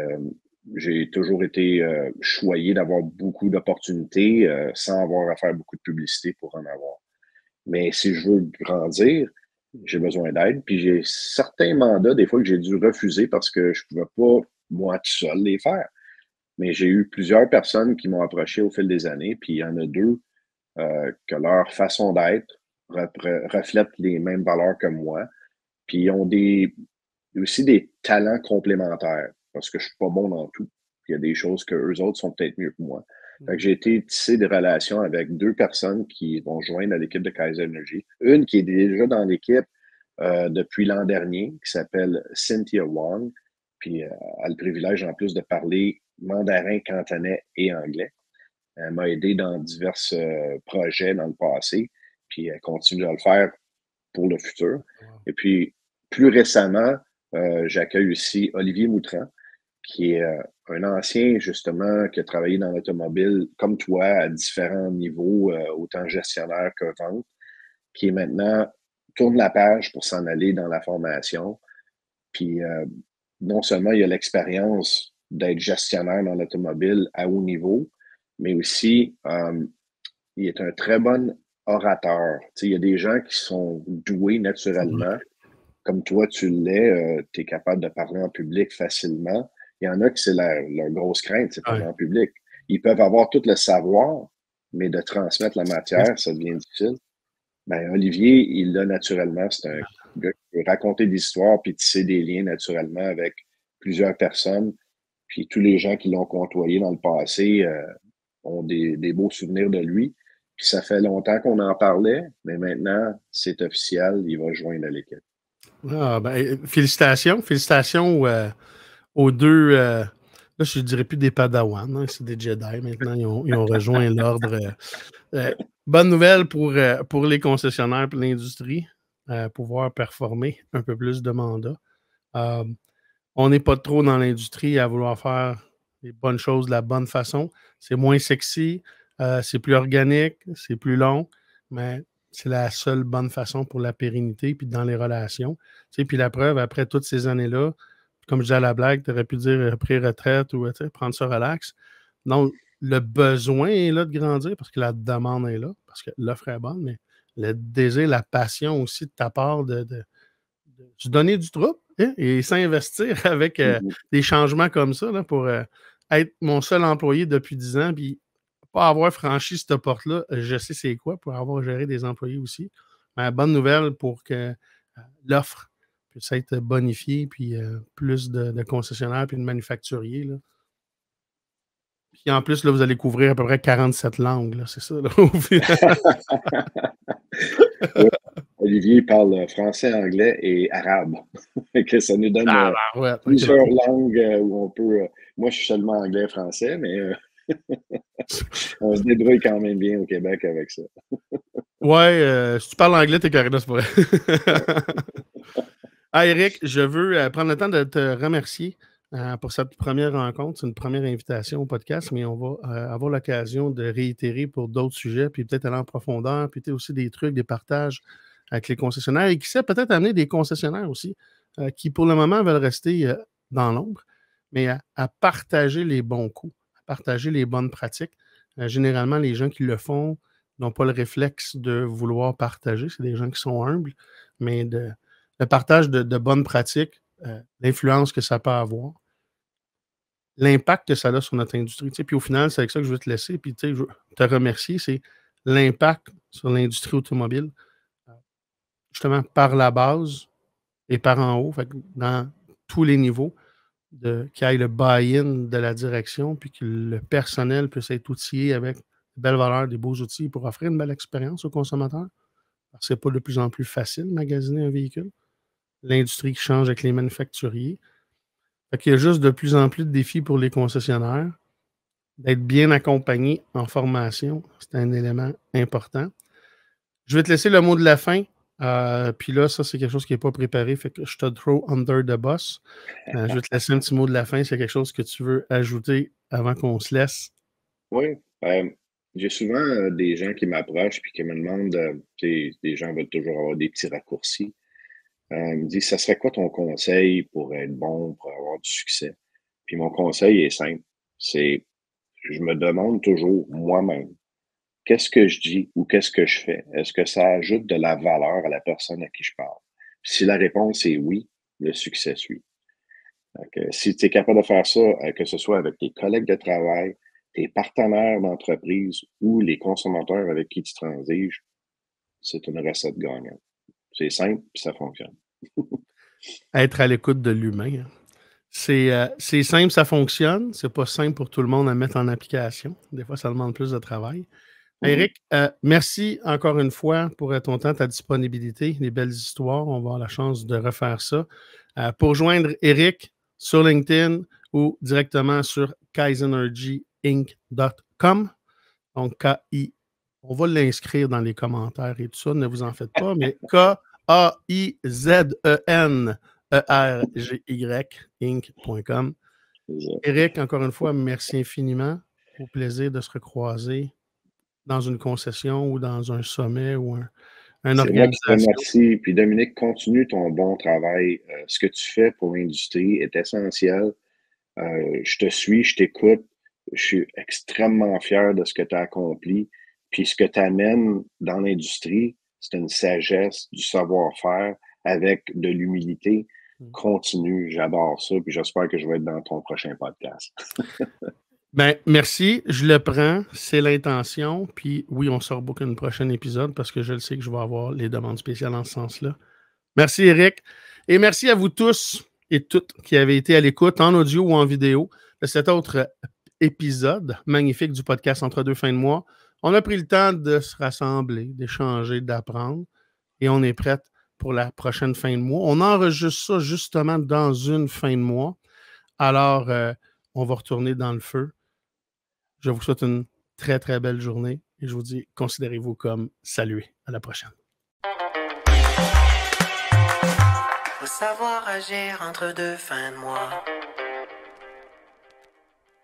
j'ai toujours été choyé d'avoir beaucoup d'opportunités sans avoir à faire beaucoup de publicité pour en avoir. Mais si je veux grandir, j'ai besoin d'aide. Puis j'ai certains mandats, des fois, que j'ai dû refuser parce que je ne pouvais pas, moi, tout seul, les faire. Mais j'ai eu plusieurs personnes qui m'ont approché au fil des années. Puis il y en a 2 que leur façon d'être reflète les mêmes valeurs que moi. Puis ils ont aussi des talents complémentaires parce que je ne suis pas bon dans tout. Puis il y a des choses que eux autres sont peut-être mieux que moi. Fait que j'ai été tissé des relations avec 2 personnes qui vont joindre à l'équipe de Kaizen Energy. Une qui est déjà dans l'équipe depuis l'an dernier, qui s'appelle Cynthia Wong. Puis elle a le privilège en plus de parler mandarin, cantonais et anglais. Elle m'a aidé dans divers projets dans le passé, puis elle continue de le faire pour le futur. Et puis, plus récemment, j'accueille aussi Olivier Moutran, qui est un ancien, justement, qui a travaillé dans l'automobile, comme toi, à différents niveaux, autant gestionnaire que vente, qui est maintenant tourne la page pour s'en aller dans la formation. Puis, non seulement il a l'expérience d'être gestionnaire dans l'automobile à haut niveau, mais aussi, il est un très bon orateur. Il y a des gens qui sont doués naturellement, comme toi, tu l'es, tu es capable de parler en public facilement. Il y en a qui c'est leur grosse crainte, c'est parler en public. Ils peuvent avoir tout le savoir, mais de transmettre la matière, ça devient difficile. Ben, Olivier, il l'a naturellement. C'est un gars qui peut raconter des histoires puis tisser des liens naturellement avec plusieurs personnes. Puis tous les gens qui l'ont côtoyé dans le passé ont des beaux souvenirs de lui. Puis ça fait longtemps qu'on en parlait, mais maintenant, c'est officiel, il va joindre l'équipe. Ah, ben, félicitations. Félicitations aux 2, là, je ne dirais plus des Padawans, hein, c'est des Jedi maintenant, ils ont rejoint l'ordre. Bonne nouvelle pour les concessionnaires et l'industrie. pouvoir performer un peu plus de mandats. On n'est pas trop dans l'industrie à vouloir faire les bonnes choses de la bonne façon. C'est moins sexy, c'est plus organique, c'est plus long, mais c'est la seule bonne façon pour la pérennité puis dans les relations. Tu sais, puis la preuve, après toutes ces années-là, comme je disais à la blague, tu aurais pu dire pré-retraite ou prendre ça relax. Donc, le besoin est là de grandir parce que la demande est là, parce que l'offre est bonne, mais le désir, la passion aussi de ta part de se donner du trouble et s'investir avec des changements comme ça là, pour être mon seul employé depuis 10 ans puis pas avoir franchi cette porte-là. Je sais c'est quoi pour avoir géré des employés aussi. Mais bonne nouvelle pour que l'offre puisse être bonifiée puis plus de concessionnaires puis de manufacturiers. Là. Puis en plus, là, vous allez couvrir à peu près 47 langues. Là, c'est ça, là, au final. Olivier parle français, anglais et arabe. Que ça nous donne ouais, plusieurs langues où on peut. Moi, je suis seulement anglais et français, mais on se débrouille quand même bien au Québec avec ça. Ouais, si tu parles anglais, t'es correct, c'est pas vrai. Ah, Éric, je veux prendre le temps de te remercier pour cette première rencontre. C'est une première invitation au podcast, mais on va avoir l'occasion de réitérer pour d'autres sujets, puis peut-être aller en profondeur, puis peut-être aussi des trucs, des partages avec les concessionnaires et qui sait peut-être amener des concessionnaires aussi qui, pour le moment, veulent rester dans l'ombre, mais à partager les bons coups, à partager les bonnes pratiques. Généralement, les gens qui le font n'ont pas le réflexe de vouloir partager. C'est des gens qui sont humbles, mais le partage de bonnes pratiques, l'influence que ça peut avoir, l'impact que ça a sur notre industrie. Tu sais, puis au final, c'est avec ça que je veux te laisser. Puis tu sais, je veux te remercier. C'est l'impact sur l'industrie automobile, justement par la base et par en haut, fait que dans tous les niveaux, qu'il y ait le buy-in de la direction, puis que le personnel puisse être outillé avec de belles valeurs, des beaux outils pour offrir une belle expérience aux consommateurs. Parce que c'est pas de plus en plus facile de magasiner un véhicule. L'industrie qui change avec les manufacturiers. Fait qu'il y a juste de plus en plus de défis pour les concessionnaires. D'être bien accompagné en formation, c'est un élément important. Je vais te laisser le mot de la fin. Puis là, ça, c'est quelque chose qui n'est pas préparé. Fait que je te throw under the bus. Je vais te laisser un petit mot de la fin. C'est quelque chose que tu veux ajouter avant qu'on se laisse. Oui. J'ai souvent des gens qui m'approchent puis qui me demandent, des gens veulent toujours avoir des petits raccourcis. Ils me disent, ça serait quoi ton conseil pour être bon, pour avoir du succès? Puis mon conseil est simple. Je me demande toujours moi-même, qu'est-ce que je dis ou qu'est-ce que je fais? Est-ce que ça ajoute de la valeur à la personne à qui je parle? Si la réponse est oui, le succès suit. Donc, si tu es capable de faire ça, que ce soit avec tes collègues de travail, tes partenaires d'entreprise ou les consommateurs avec qui tu transiges, c'est une recette gagnante. C'est simple, puis ça fonctionne. Être à l'écoute de l'humain. Hein. C'est simple, ça fonctionne. C'est pas simple pour tout le monde à mettre en application. Des fois, ça demande plus de travail. Éric, merci encore une fois pour ton temps, ta disponibilité, les belles histoires. On va avoir la chance de refaire ça. Pour joindre Éric sur LinkedIn ou directement sur kaizenergyinc.com. Donc, on va l'inscrire dans les commentaires et tout ça, ne vous en faites pas, mais Kaizenergyinc.com. Éric, encore une fois, merci infiniment. Au plaisir de se recroiser dans une concession ou dans un sommet ou un organisation. Merci. Puis Dominique, continue ton bon travail. Ce que tu fais pour l'industrie est essentiel. Je te suis, je t'écoute. Je suis extrêmement fier de ce que tu as accompli. Puis ce que tu amènes dans l'industrie, c'est une sagesse, du savoir-faire avec de l'humilité. Continue, j'adore ça. Puis j'espère que je vais être dans ton prochain podcast. Ben, merci, je le prends, c'est l'intention. Puis oui, on sort beaucoup un prochain épisode parce que je le sais que je vais avoir les demandes spéciales en ce sens-là. Merci, Éric. Et merci à vous tous et toutes qui avez été à l'écoute en audio ou en vidéo de cet autre épisode magnifique du podcast Entre deux fins de mois. On a pris le temps de se rassembler, d'échanger, d'apprendre et on est prêt pour la prochaine fin de mois. On enregistre ça justement dans une fin de mois. Alors, on va retourner dans le feu. Je vous souhaite une très, très belle journée et je vous dis, considérez-vous comme salués. À la prochaine. Faut savoir agir entre deux fins de mois.